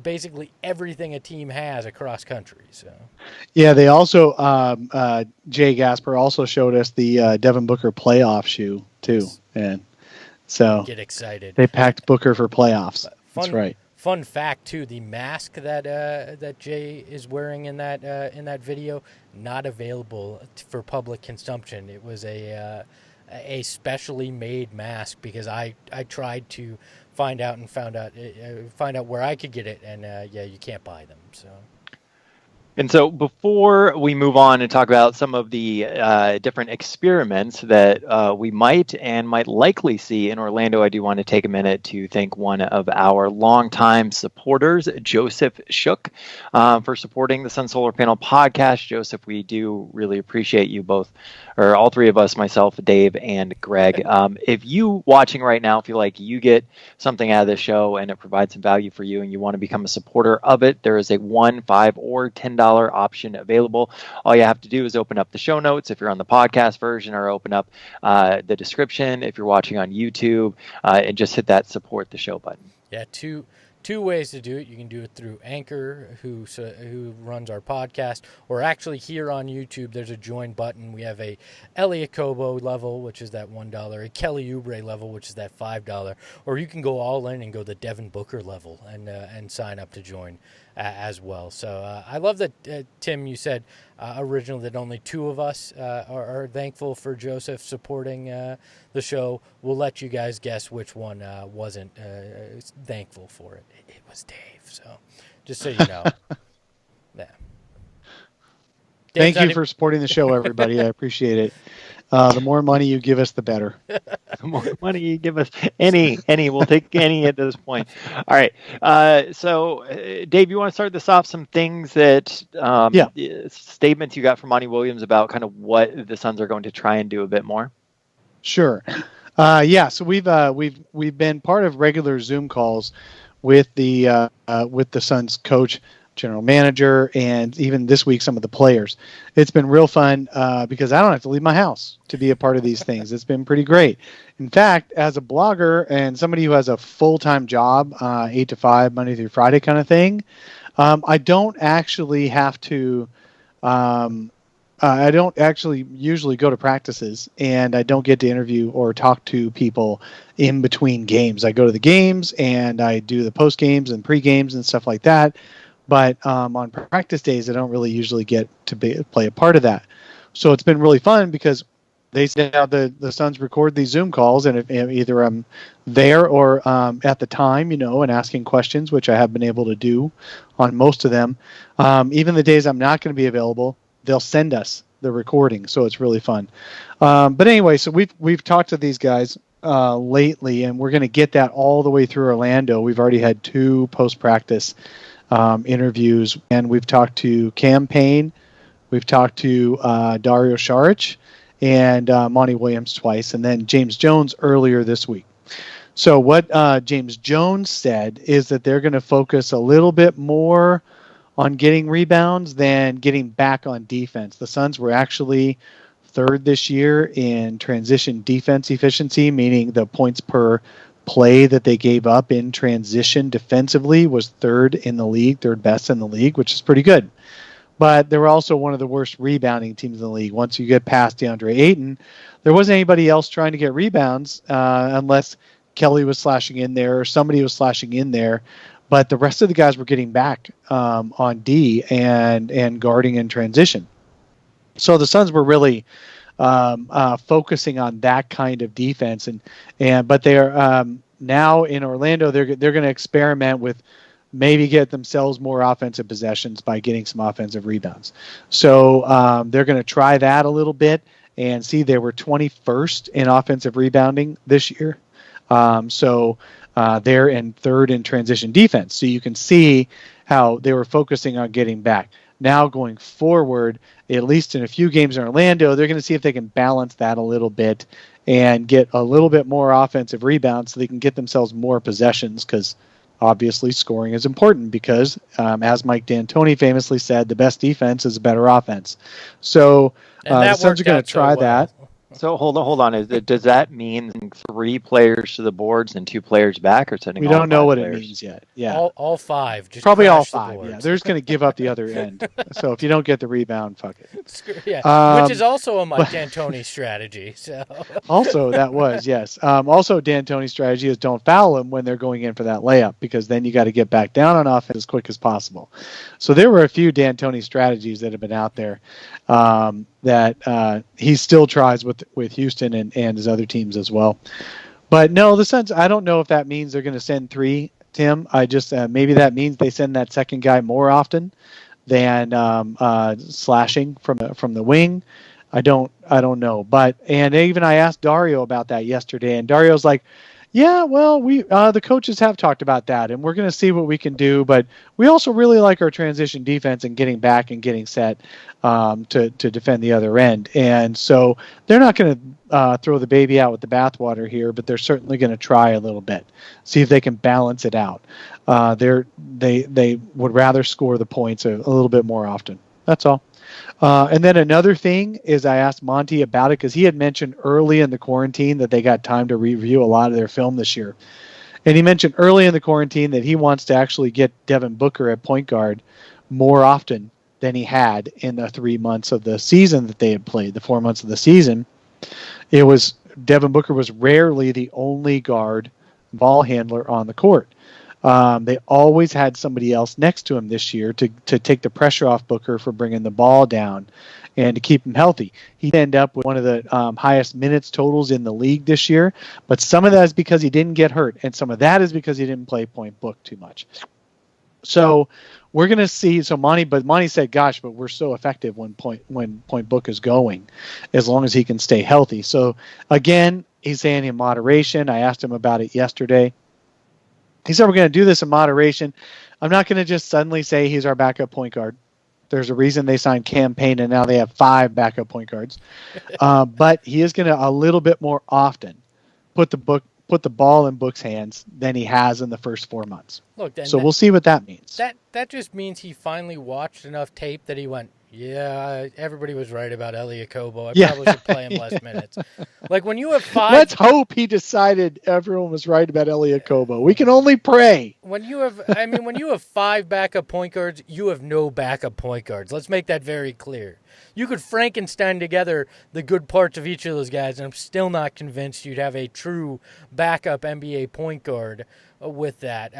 basically everything a team has across country. So, yeah, they also Jay Gasper also showed us the Devin Booker playoff shoe too, and so get excited. They packed Booker for playoffs. That's right. Fun fact too: the mask that Jay is wearing in that video, not available for public consumption. It was a specially made mask because I tried to find out where I could get it, and you can't buy them. So. And so before we move on and talk about some of the different experiments that we might likely see in Orlando, I do want to take a minute to thank one of our longtime supporters, Joseph Shook, for supporting the Sun Solar Panel podcast. Joseph, we do really appreciate you both, or all three of us, myself, Dave, and Greg. If you watching right now feel like you get something out of this show and it provides some value for you and you want to become a supporter of it, there is a $1, $5, or $10 option available. All you have to do is open up the show notes if you're on the podcast version, or open up the description if you're watching on YouTube, and just hit that support the show button. Yeah, two ways to do it. You can do it through Anchor, who runs our podcast, or actually here on YouTube, there's a join button. We have a Elliot Kobo level, which is that $1, a Kelly Oubre level, which is that $5, or you can go all in and go the Devin Booker level and sign up to join as well. So I love that, Tim, you said originally that only two of us are thankful for Joseph supporting the show. We'll let you guys guess which one wasn't thankful for it. It was Dave. So just so you know. Yeah. Thank you for supporting the show, everybody. I appreciate it. The more money you give us, the better. The more money you give us, any, we'll take any at this point. All right. So, Dave, you want to start this off? Some things that, statements you got from Monty Williams about kind of what the Suns are going to try and do a bit more. Sure. So we've been part of regular Zoom calls with the Suns coach, general manager, and even this week some of the players. It's been real fun because I don't have to leave my house to be a part of these things. It's been pretty great. In fact, as a blogger and somebody who has a full-time job, 8 to 5, Monday through Friday kind of thing, I don't actually have to I don't actually usually go to practices, and I don't get to interview or talk to people in between games. I go to the games and I do the post games and pre games and stuff like that. But on practice days, I don't really usually get to play a part of that. So it's been really fun because they have the Suns record these Zoom calls, and if either I'm there or at the time, and asking questions, which I have been able to do on most of them. Even the days I'm not going to be available, they'll send us the recording, so it's really fun. But anyway, so we've talked to these guys lately, and we're going to get that all the way through Orlando. We've already had 2 post-practice interviews, and we've talked to Cam Payne, we've talked to Dario Saric, and Monty Williams twice, and then James Jones earlier this week. So what James Jones said is that they're going to focus a little bit more on getting rebounds than getting back on defense. The Suns were actually third this year in transition defense efficiency, meaning the points per play that they gave up in transition defensively was third in the league, third best in the league, which is pretty good. But they were also one of the worst rebounding teams in the league. Once you get past Deandre Ayton, there wasn't anybody else trying to get rebounds unless Kelly was slashing in there or somebody was slashing in there. But the rest of the guys were getting back on D and guarding in transition. So the Suns were really focusing on that kind of defense, but they're now in Orlando. They're going to experiment with maybe get themselves more offensive possessions by getting some offensive rebounds. So they're going to try that a little bit and see. They were 21st in offensive rebounding this year. So they're in third in transition defense. So you can see how they were focusing on getting back. Now going forward, at least in a few games in Orlando, they're going to see if they can balance that a little bit and get a little bit more offensive rebounds so they can get themselves more possessions, because obviously scoring is important because, as Mike D'Antoni famously said, the best defense is a better offense. So the Suns are going to try that. So hold on. Does that mean 3 players to the boards and 2 players back, or sending? We all don't know what players? It means yet. Yeah, all 5. Just probably all 5. Yeah, they're just going to give up the other end. So if you don't get the rebound, fuck it. Yeah, which is also a Mike D'Antoni strategy. So also that was yes. Also D'Antoni's strategy is don't foul them when they're going in for that layup, because then you got to get back down on offense as quick as possible. So there were a few D'Antoni strategies that have been out there that he still tries with Houston and his other teams as well. But no, the Suns, I don't know if that means they're going to send 3, Tim. I just maybe that means they send that second guy more often than slashing from the wing. I don't know. But and even I asked Dario about that yesterday, and Dario's like, yeah, well, we the coaches have talked about that, and we're going to see what we can do. But we also really like our transition defense and getting back and getting set to defend the other end. And so they're not going to throw the baby out with the bathwater here, but they're certainly going to try a little bit, see if they can balance it out. They would rather score the points a little bit more often. That's all. And then another thing is I asked Monty about it because he had mentioned early in the quarantine that they got time to review a lot of their film this year. And he mentioned early in the quarantine that he wants to actually get Devin Booker at point guard more often than he had in the 3 months of the season that they had played, the 4 months of the season. It was Devin Booker was rarely the only guard ball handler on the court. They always had somebody else next to him this year to take the pressure off Booker for bringing the ball down and to keep him healthy. He'd end up with one of the highest minutes totals in the league this year, but some of that is because he didn't get hurt, and some of that is because he didn't play point book too much. So we're going to see. So Monty said, "Gosh, but we're so effective when point book is going, as long as he can stay healthy." So again, he's saying in moderation. I asked him about it yesterday. He said, we're going to do this in moderation. I'm not going to just suddenly say he's our backup point guard. There's a reason they signed Cam Payne, and now they have 5 backup point guards. But he is going to a little bit more often put the ball in Book's hands than he has in the first 4 months. Look, so we'll see what that means. That just means he finally watched enough tape that he went, yeah, everybody was right about Elliot Kobo. I probably should play him less minutes. Like when you have 5... Let's hope he decided everyone was right about Elliot Kobo. We can only pray. When you have 5 backup point guards, you have no backup point guards. Let's make that very clear. You could Frankenstein together the good parts of each of those guys, and I'm still not convinced you'd have a true backup NBA point guard with that.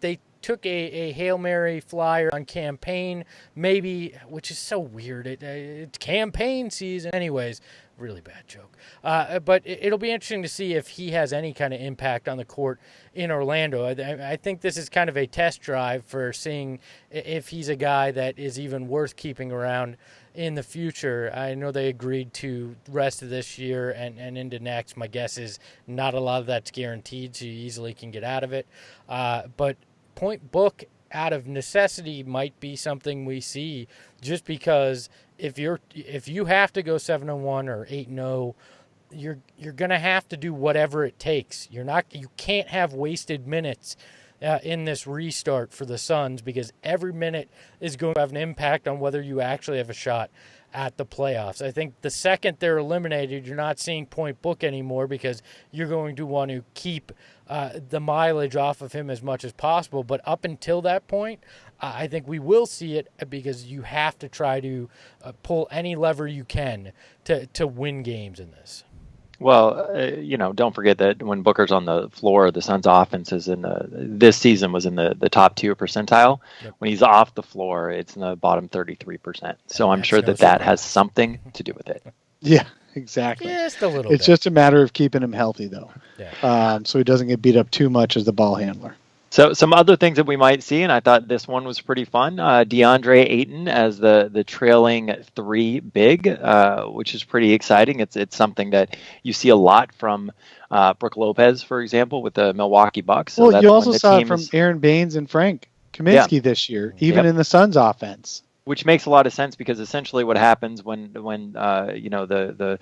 They took a Hail Mary flyer on campaign, maybe, which is so weird. It's campaign season. Anyways, really bad joke. But it'll be interesting to see if he has any kind of impact on the court in Orlando. I think this is kind of a test drive for seeing if he's a guy that is even worth keeping around in the future. I know they agreed to the rest of this year and into next. My guess is not a lot of that's guaranteed, so you easily can get out of it. But point book out of necessity might be something we see, just because if you have to go 7-1 or 8-0, you're going to have to do whatever it takes. You can't have wasted minutes in this restart for the Suns, because every minute is going to have an impact on whether you actually have a shot at the playoffs. I think the second they're eliminated, you're not seeing Point Book anymore, because you're going to want to keep the mileage off of him as much as possible. But up until that point, I think we will see it, because you have to try to pull any lever you can to win games in this. Well, don't forget that when Booker's on the floor, the Suns' offense is this season was in the top 2 percentile. Yep. When he's off the floor, it's in the bottom 33%. So I'm sure that has something to do with it. Yeah, exactly. Just a little It's just a matter of keeping him healthy, though. Yeah. So he doesn't get beat up too much as the ball handler. So some other things that we might see, and I thought this one was pretty fun. Deandre Ayton as the trailing 3 big, which is pretty exciting. It's something that you see a lot from Brook Lopez, for example, with the Milwaukee Bucks. So well, you also saw it from Aaron Baines and Frank Kaminsky this year, even in the Suns offense. Which makes a lot of sense, because essentially what happens when the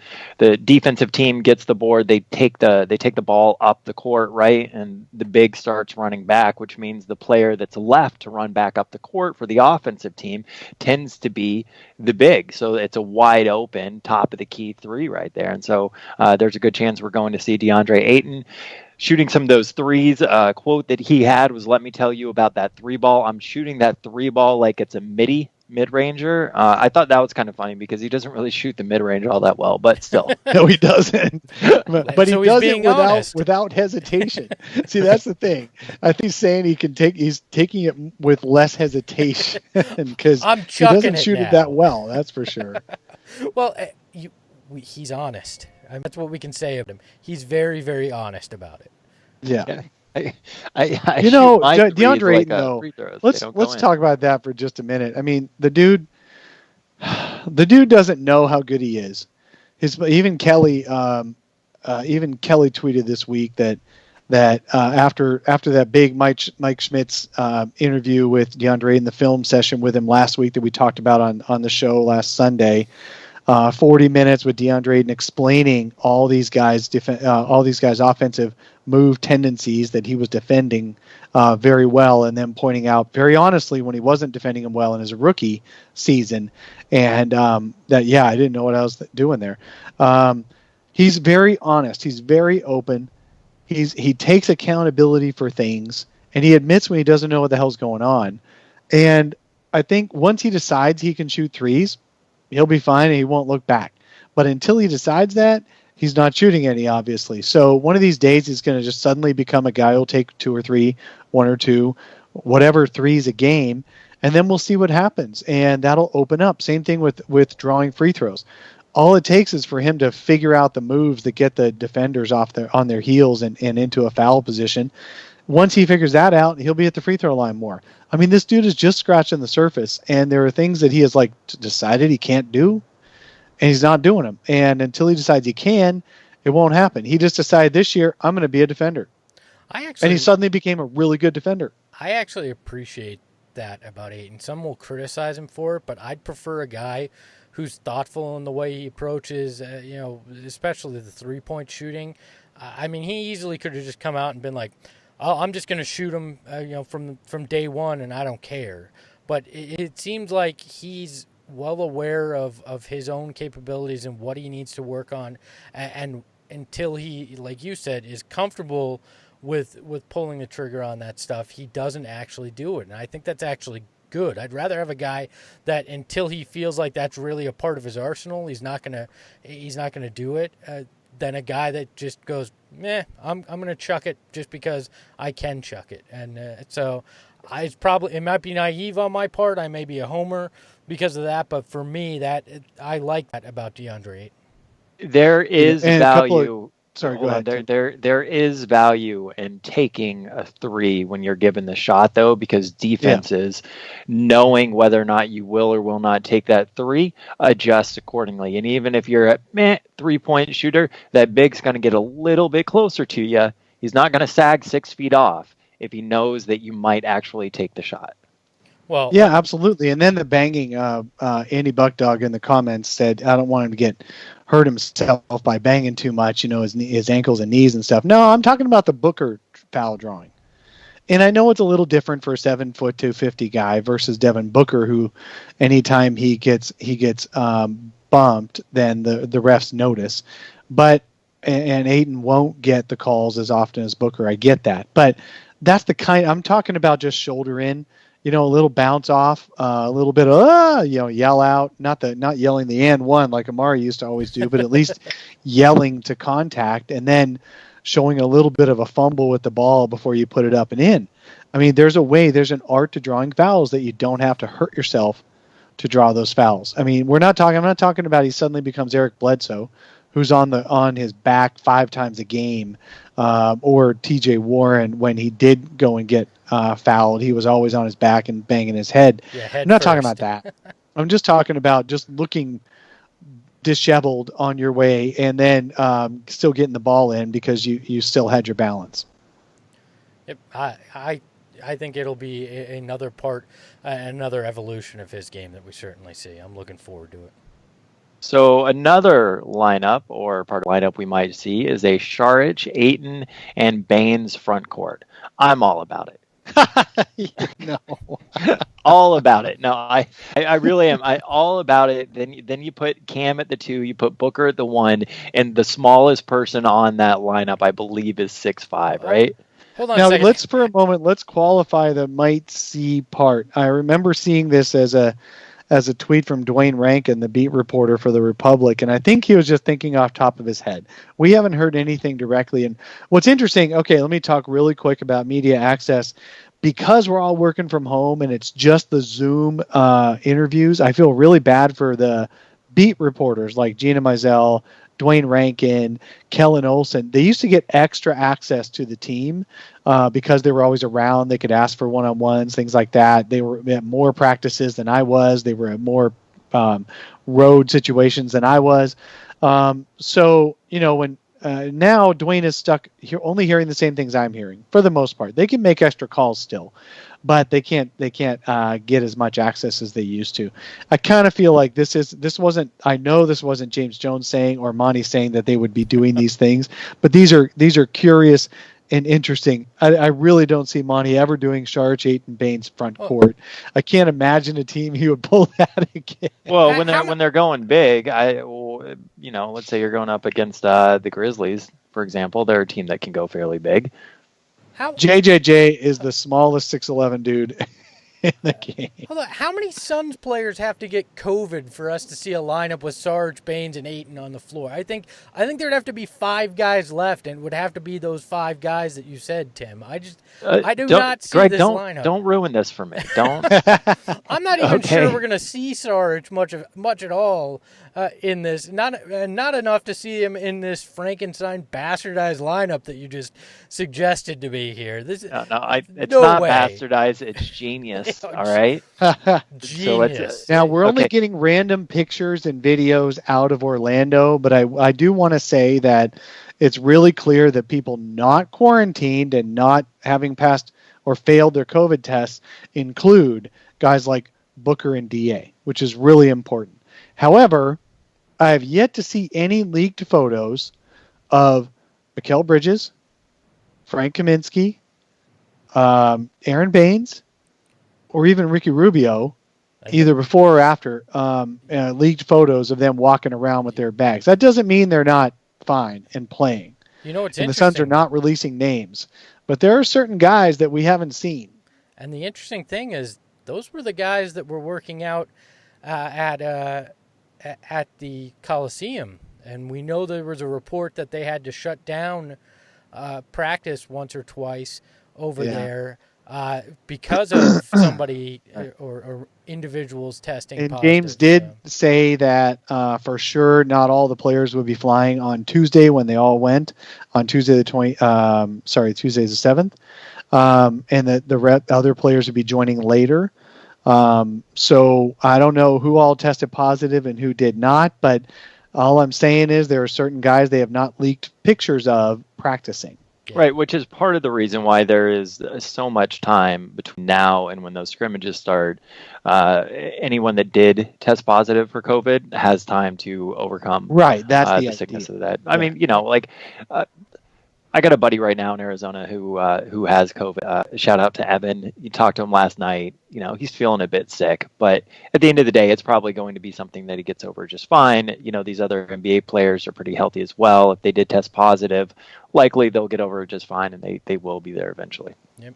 defensive team gets the board, they take the ball up the court, right, and the big starts running back, which means the player that's left to run back up the court for the offensive team tends to be the big. So it's a wide open top of the key 3 right there, and so there's a good chance we're going to see Deandre Ayton shooting some of those threes. Quote that he had was, "Let me tell you about that 3 ball. I'm shooting that 3 ball like it's a mid-ranger." I thought that was kind of funny, because he doesn't really shoot the mid-range all that well, but still. No, he doesn't. But so he does it without hesitation. See, that's the thing. I think he's saying he's taking it with less hesitation, because he doesn't shoot it that well. That's for sure. Well, he's honest. That's what we can say of him. He's very, very honest about it. Yeah. DeAndre Ayton, though, let's talk about that for just a minute. I mean, the dude doesn't know how good he is. Even Kelly tweeted this week that after that big Mike Schmidt's interview with DeAndre in the film session with him last week that we talked about on the show last Sunday, 40 minutes with Deandre Ayton explaining all these guys' offensive move tendencies that he was defending very well, and then pointing out very honestly when he wasn't defending him well in his rookie season, and I didn't know what I was doing there. He's very honest. He's very open. He takes accountability for things, and he admits when he doesn't know what the hell's going on. And I think once he decides he can shoot threes, he'll be fine and he won't look back. But until he decides that, he's not shooting any, obviously. So one of these days he's going to just suddenly become a guy who'll take 2 or 3, 1 or 2, whatever threes a game, and then we'll see what happens. And that'll open up. Same thing with drawing free throws. All it takes is for him to figure out the moves that get the defenders on their heels and into a foul position. Once he figures that out, he'll be at the free throw line more. I mean, this dude is just scratching the surface, and there are things that he has decided he can't do, and he's not doing them. And until he decides he can, it won't happen. He just decided this year, I'm going to be a defender. And he suddenly became a really good defender. I actually appreciate that about Ayton. Some will criticize him for it, but I'd prefer a guy who's thoughtful in the way he approaches, especially the three-point shooting. I mean, he easily could have just come out and been like, "Oh, I'm just going to shoot him, from day one, and I don't care." But it seems like he's well aware of his own capabilities and what he needs to work on, and until he, like you said, is comfortable with pulling the trigger on that stuff, he doesn't actually do it. And I think that's actually good. I'd rather have a guy that until he feels like that's really a part of his arsenal, he's not gonna do it, than a guy that just goes, I'm gonna chuck it just because I can chuck it. And so it might be naive on my part. I may be a homer because of that, but for me, I like that about Deandre Ayton. There is value. Sorry, go ahead. There is value in taking a 3 when you're given the shot, though, because defenses, knowing whether or not you will or will not take that 3, adjust accordingly. And even if you're a 3-point shooter, that big's going to get a little bit closer to you. He's not going to sag 6 feet off if he knows that you might actually take the shot. Well, Yeah, absolutely. And then the banging, Andy Buckdog in the comments said, I don't want him to get hurt himself by banging too much, his ankles and knees and stuff. No, I'm talking about the Booker foul drawing. And I know it's a little different for a 7'2", 250 guy versus Devin Booker, who anytime he gets bumped, then the refs notice. But and Ayton won't get the calls as often as Booker. I get that, but that's the kind I'm talking about. Just shoulder in, a little bounce off, a little bit of yell out. Not yelling the and one like Amari used to always do, but at least yelling to contact, and then showing a little bit of a fumble with the ball before you put it up and in. I mean, there's an art to drawing fouls that you don't have to hurt yourself to draw those fouls. I mean, I'm not talking about he suddenly becomes Eric Bledsoe, who's on his back 5 times a game, or TJ Warren when he did go and get fouled. He was always on his back and banging his head. I'm not talking about that. I'm just talking about just looking disheveled on your way and then still getting the ball in because you still had your balance. Yep, I think it'll be another part, another evolution of his game that we certainly see. I'm looking forward to it. So another lineup or part of the lineup we might see is a Saric, Ayton, and Baines front court. I'm all about it. No. All about it. No, I really am. All about it. Then you put Cam at the 2, you put Booker at the 1, and the smallest person on that lineup, I believe, is 6'5", right? Hold on now, a second. let's qualify the might see part. I remember seeing this as a tweet from Dwayne Rankin, the beat reporter for the Republic, and I think he was just thinking off top of his head. We haven't heard anything directly. And what's interesting, okay, let me talk really quick about media access. Because we're all working from home and it's just the Zoom interviews, I feel really bad for the beat reporters like Gina Mizell, Dwayne Rankin, Kellen Olson. They used to get extra access to the team because they were always around. They could ask for one-on-ones, things like that. They were at more practices than I was. They were at more road situations than I was. So, when now Dwayne is stuck here, only hearing the same things I'm hearing for the most part. They can make extra calls still, but they can't get as much access as they used to. I kind of feel like this wasn't James Jones saying or Monty saying that they would be doing these things, but these are curious and interesting. I really don't see Monty ever doing Saric, Ayton, Baines front court. I can't imagine a team he would pull that again. Well, when they're going big, let's say you're going up against the Grizzlies, for example. They're a team that can go fairly big. JJJ is the smallest 6'11" dude in the game. Hold on. How many Suns players have to get COVID for us to see a lineup with Sarge, Baines, and Ayton on the floor? I think there'd have to be 5 guys left, and it would have to be those 5 guys that you said, Tim. I do not see Greg, this lineup. Don't ruin this for me. Don't. I'm not even sure we're going to see Sarge much at all in this. Not enough to see him in this Frankenstein bastardized lineup that you just suggested to me here. It's not way. bastardized. It's genius. All right. Genius. Now we're only getting random pictures and videos out of Orlando, but I do want to say that it's really clear that people not quarantined and not having passed or failed their COVID tests include guys like Booker and DA, which is really important. However, I have yet to see any leaked photos of Mikal Bridges, Frank Kaminsky, Aaron Baines, or even Ricky Rubio, either before or after leaked photos of them walking around with their bags. That doesn't mean they're not fine and playing. What's and the Suns are not releasing names, but there are certain guys that we haven't seen. And the interesting thing is, those were the guys that were working out at the Coliseum, and we know there was a report that they had to shut down practice once or twice over there because of somebody or individuals testing and positive. James did say that for sure not all the players would be flying on Tuesday when they all went on Tuesday the 7th, and that the other players would be joining later. So I don't know who all tested positive and who did not, but all I'm saying is there are certain guys they have not leaked pictures of practicing. Yeah. Right, which is part of the reason why there is so much time between now and when those scrimmages start. Anyone that did test positive for COVID has time to overcome Right, that's the the idea. sickness of that. I Yeah. mean, like uh, I got a buddy right now in Arizona who has COVID. Shout out to Evan. You talked to him last night. He's feeling a bit sick, but at the end of the day, it's probably going to be something that he gets over just fine. These other NBA players are pretty healthy as well. If they did test positive, likely they'll get over it just fine, and they will be there eventually. Yep.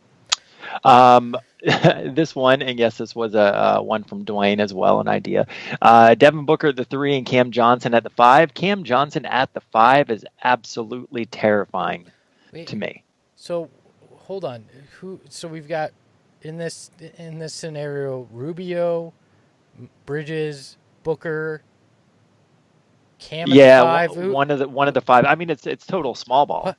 This one, and yes, this was a one from Dwayne as well, an idea. Devin Booker at the 3 and Cam Johnson at the 5. Cam Johnson at the 5 is absolutely terrifying to me. So, hold on. So we've got in this scenario Rubio, Bridges, Booker, Cam at the 5. One of the 5. I mean, it's total small ball.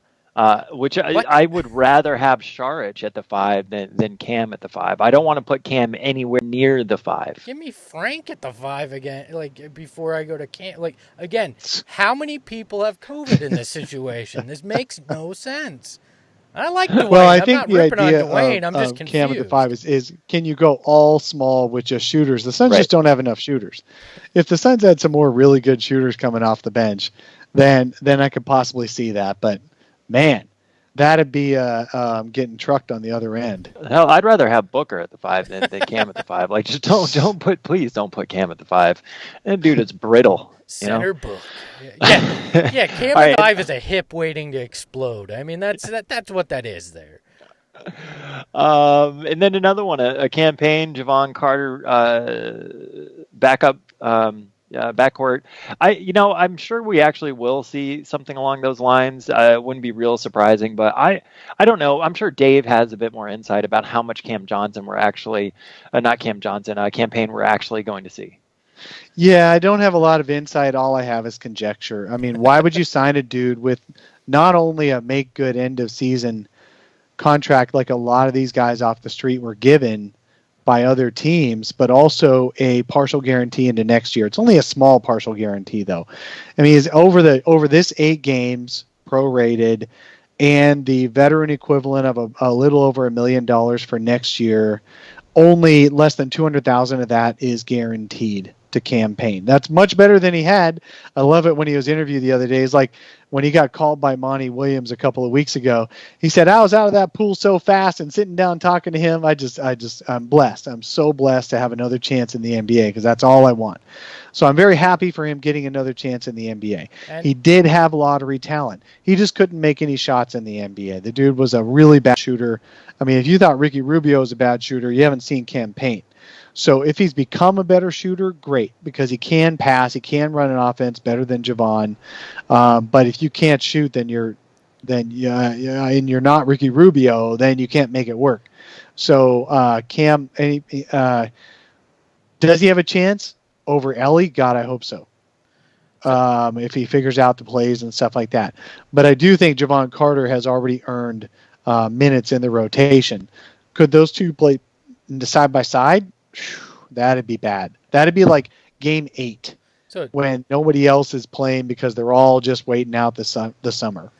Which I would rather have Saric at the 5 than Cam at the 5. I don't want to put Cam anywhere near the 5. Give me Frank at the 5 again, like before I go to Cam. Like again, how many people have COVID in this situation? This makes no sense. I like Dwayne. Well, I I'm think not the ripping idea on Dwayne. I'm just of confused. Cam at the 5 is can you go all small with just shooters? The Suns just don't have enough shooters. If the Suns had some more really good shooters coming off the bench, then I could possibly see that. But man, that'd be getting trucked on the other end. Hell, I'd rather have Booker at the 5 than Cam at the 5. Like, just please don't put Cam at the 5. And dude, it's brittle. Center book. Yeah. Cam at the 5 is a hip waiting to explode. I mean, that's what that is there. And then another one, a campaign, Javon Carter backup. Backcourt. I'm sure we actually will see something along those lines. It wouldn't be real surprising, but I don't know. I'm sure Dave has a bit more insight about how much Campaign we're actually going to see. Yeah, I don't have a lot of insight. All I have is conjecture. I mean, why would you sign a dude with not only a make good end of season contract like a lot of these guys off the street were given by other teams, but also a partial guarantee into next year? It's only a small partial guarantee, though. I mean, is over this 8 games prorated, and the veteran equivalent of a little over $1 million for next year. Only less than $200,000 of that is guaranteed to Campaign. That's much better than he had. I love it when he was interviewed the other day. It's like when he got called by Monty Williams a couple of weeks ago. He said, I was out of that pool so fast, and sitting down talking to him, I'm blessed. I'm so blessed to have another chance in the NBA because that's all I want. So I'm very happy for him getting another chance in the NBA. And he did have lottery talent. He just couldn't make any shots in the NBA. The dude was a really bad shooter. I mean, if you thought Ricky Rubio was a bad shooter, you haven't seen Campaign. So if he's become a better shooter, great, because he can pass, he can run an offense better than Javon. But if you can't shoot, and you're not Ricky Rubio, then you can't make it work. So Cam, does he have a chance over Ellie? God, I hope so. If he figures out the plays and stuff like that. But I do think Javon Carter has already earned minutes in the rotation. Could those two play side by side? That'd be bad. That'd be like game 8 when nobody else is playing because they're all just waiting out the summer.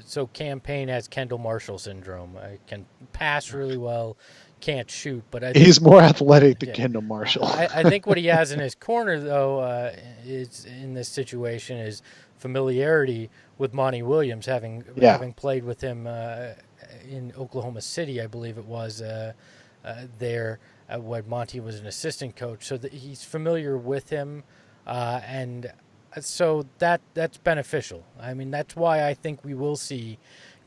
So Campaign has Kendall Marshall syndrome. Can pass really well, can't shoot, but I think, he's more athletic than Kendall Marshall. I think what he has in his corner, though, is in this situation is familiarity with Monty Williams, having played with him in Oklahoma City, I believe it was there. When Monty was an assistant coach, so that he's familiar with him, and so that's beneficial. I mean, that's why I think we will see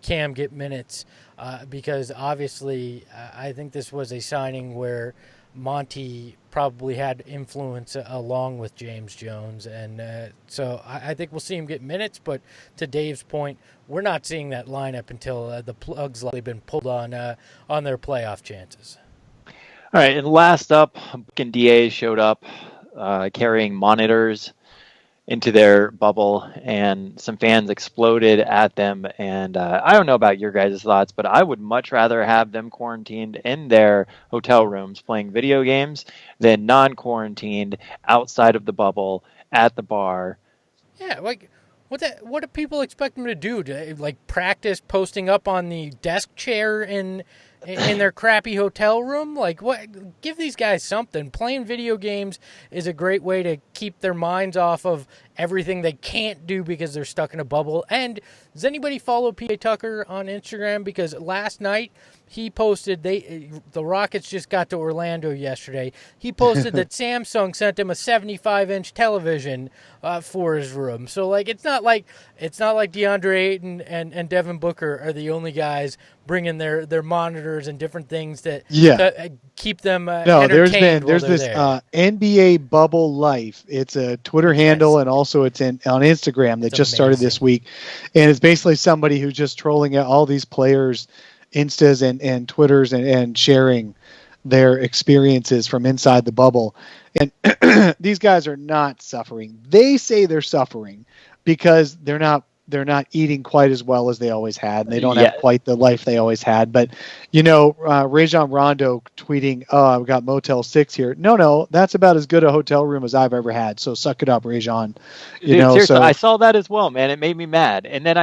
Cam get minutes, because obviously I think this was a signing where Monty probably had influence along with James Jones, and so I think we'll see him get minutes. But to Dave's point, we're not seeing that lineup until the plug's likely been pulled on their playoff chances. All right, and last up, Book and DA showed up carrying monitors into their bubble, and some fans exploded at them. And I don't know about your guys' thoughts, but I would much rather have them quarantined in their hotel rooms playing video games than non-quarantined outside of the bubble at the bar. Yeah, like What do people expect them to do? To like practice posting up on the desk chair in their crappy hotel room? Like, what? Give these guys something. Playing video games is a great way to keep their minds off of everything they can't do because they're stuck in a bubble. And does anybody follow PJ Tucker on Instagram? Because last night he posted the Rockets just got to Orlando yesterday. He posted that Samsung sent him a 75-inch television for his room. So like it's not like Deandre Ayton and Devin Booker are the only guys bringing their monitors and different things that keep them entertained. There's this NBA Bubble Life. It's a Twitter handle, and also it's on Instagram that just started this week, and it's basically somebody who's just trolling all these players' Instas and Twitters and sharing their experiences from inside the bubble. And these guys are not suffering. They say they're suffering because they're not eating quite as well as they always had, and they don't have quite the life they always had. But, Rajon Rondo tweeting, "Oh, I've got Motel 6 here." No, that's about as good a hotel room as I've ever had. So suck it up, Rajon. Seriously, I saw that as well, man. It made me mad. And then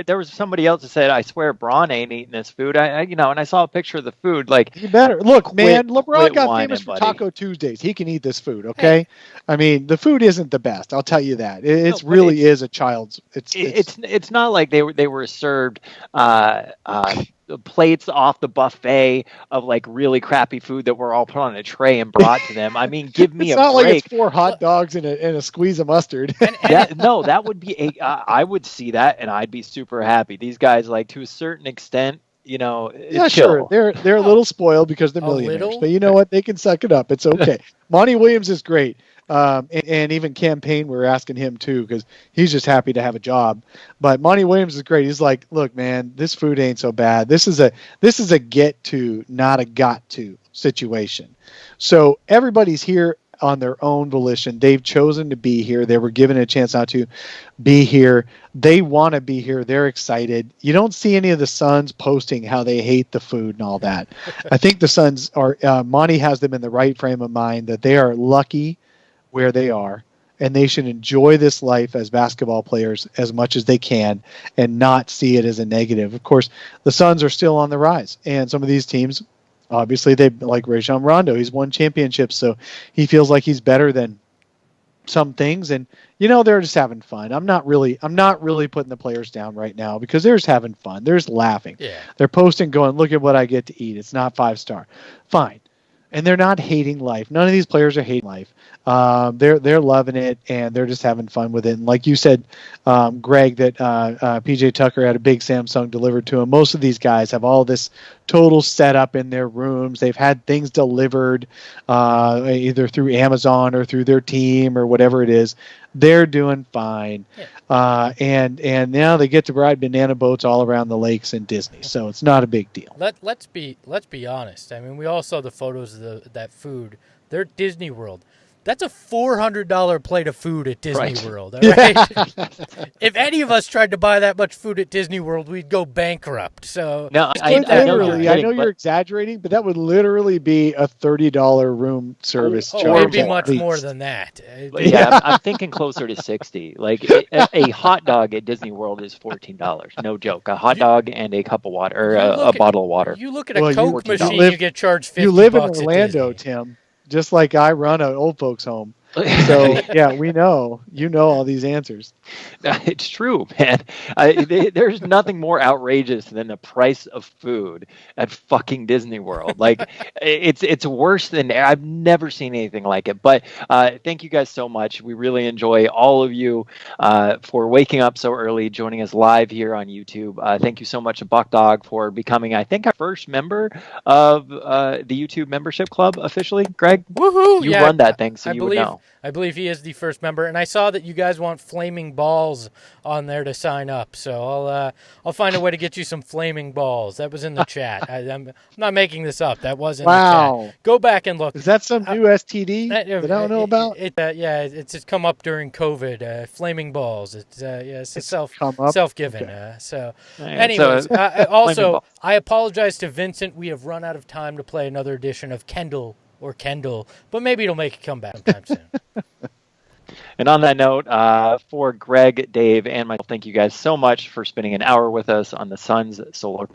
there was somebody else that said, "I swear, Braun ain't eating this food." And I saw a picture of the food. Like, you better look, man. LeBron got famous for Taco Tuesdays. He can eat this food, okay? Hey. I mean, the food isn't the best. I'll tell you that. It really is a child's. It's not like they were served plates off the buffet of like really crappy food that were all put on a tray and brought to them. I mean, give me a break. It's not like it's 4 hot dogs and a squeeze of mustard. That would be I would see that and I'd be super happy. These guys, like, to a certain extent, yeah, sure. They're a little spoiled because they're millionaires, but you know what? They can suck it up. It's okay. Monty Williams is great. And even campaign, we're asking him too, because he's just happy to have a job. But Monty Williams is great. He's like, look, man, this food ain't so bad. This is a get to, not a got to situation. So everybody's here on their own volition. They've chosen to be here. They were given a chance not to be here. They want to be here. They're excited. You don't see any of the Suns posting how they hate the food and all that. I think the Suns are, Monty has them in the right frame of mind that they are lucky where they are, and they should enjoy this life as basketball players as much as they can and not see it as a negative. Of course, the Suns are still on the rise, and some of these teams, obviously, they like Rajon Rondo. He's won championships, so he feels like he's better than some things, and they're just having fun. I'm not really putting the players down right now because they're just having fun. They're just laughing. Yeah. They're posting, going, "Look at what I get to eat. It's not 5-star." Fine. And they're not hating life. None of these players are hating life. They're loving it, and they're just having fun with it. And like you said, Greg, that PJ Tucker had a big Samsung delivered to him. Most of these guys have all this total setup in their rooms. They've had things delivered either through Amazon or through their team or whatever it is. They're doing fine. Yeah. And now they get to ride banana boats all around the lakes in Disney, so it's not a big deal. Let's be honest. I mean, we all saw the photos of that food. They're at Disney World. That's a $400 plate of food at Disney World. All right? If any of us tried to buy that much food at Disney World, we'd go bankrupt. So no, I know you're exaggerating, but that would literally be a $30 room service charge. Or it'd be much more than that. Yeah, I'm thinking closer to 60. Like a hot dog at Disney World is $14. No joke. A hot dog and a cup of water, or a bottle of water. You look at a Coke machine, you get charged $50. You live in Orlando, Tim. Just like I run an old folks home. So, yeah, we know. You know all these answers. It's true, man. There's nothing more outrageous than the price of food at fucking Disney World. Like, it's worse than... I've never seen anything like it. But thank you guys so much. We really enjoy all of you for waking up so early, joining us live here on YouTube. Thank you so much to Buck Dog for becoming, I think, our first member of the YouTube membership club officially. Greg? Woohoo! You run that thing, so you would know. I believe he is the first member, and I saw that you guys want flaming balls on there to sign up. So I'll find a way to get you some flaming balls. That was in the chat. I'm not making this up. That was in the chat. Go back and look. Is that some new STD that I don't know about? It's just come up during COVID. Flaming balls. It's self-given. Okay. Anyways, also I apologize to Vincent. We have run out of time to play another edition of Kendall, but maybe it'll make a comeback sometime soon. And on that note, for Greg, Dave, and myself, thank you guys so much for spending an hour with us on the Suns Solar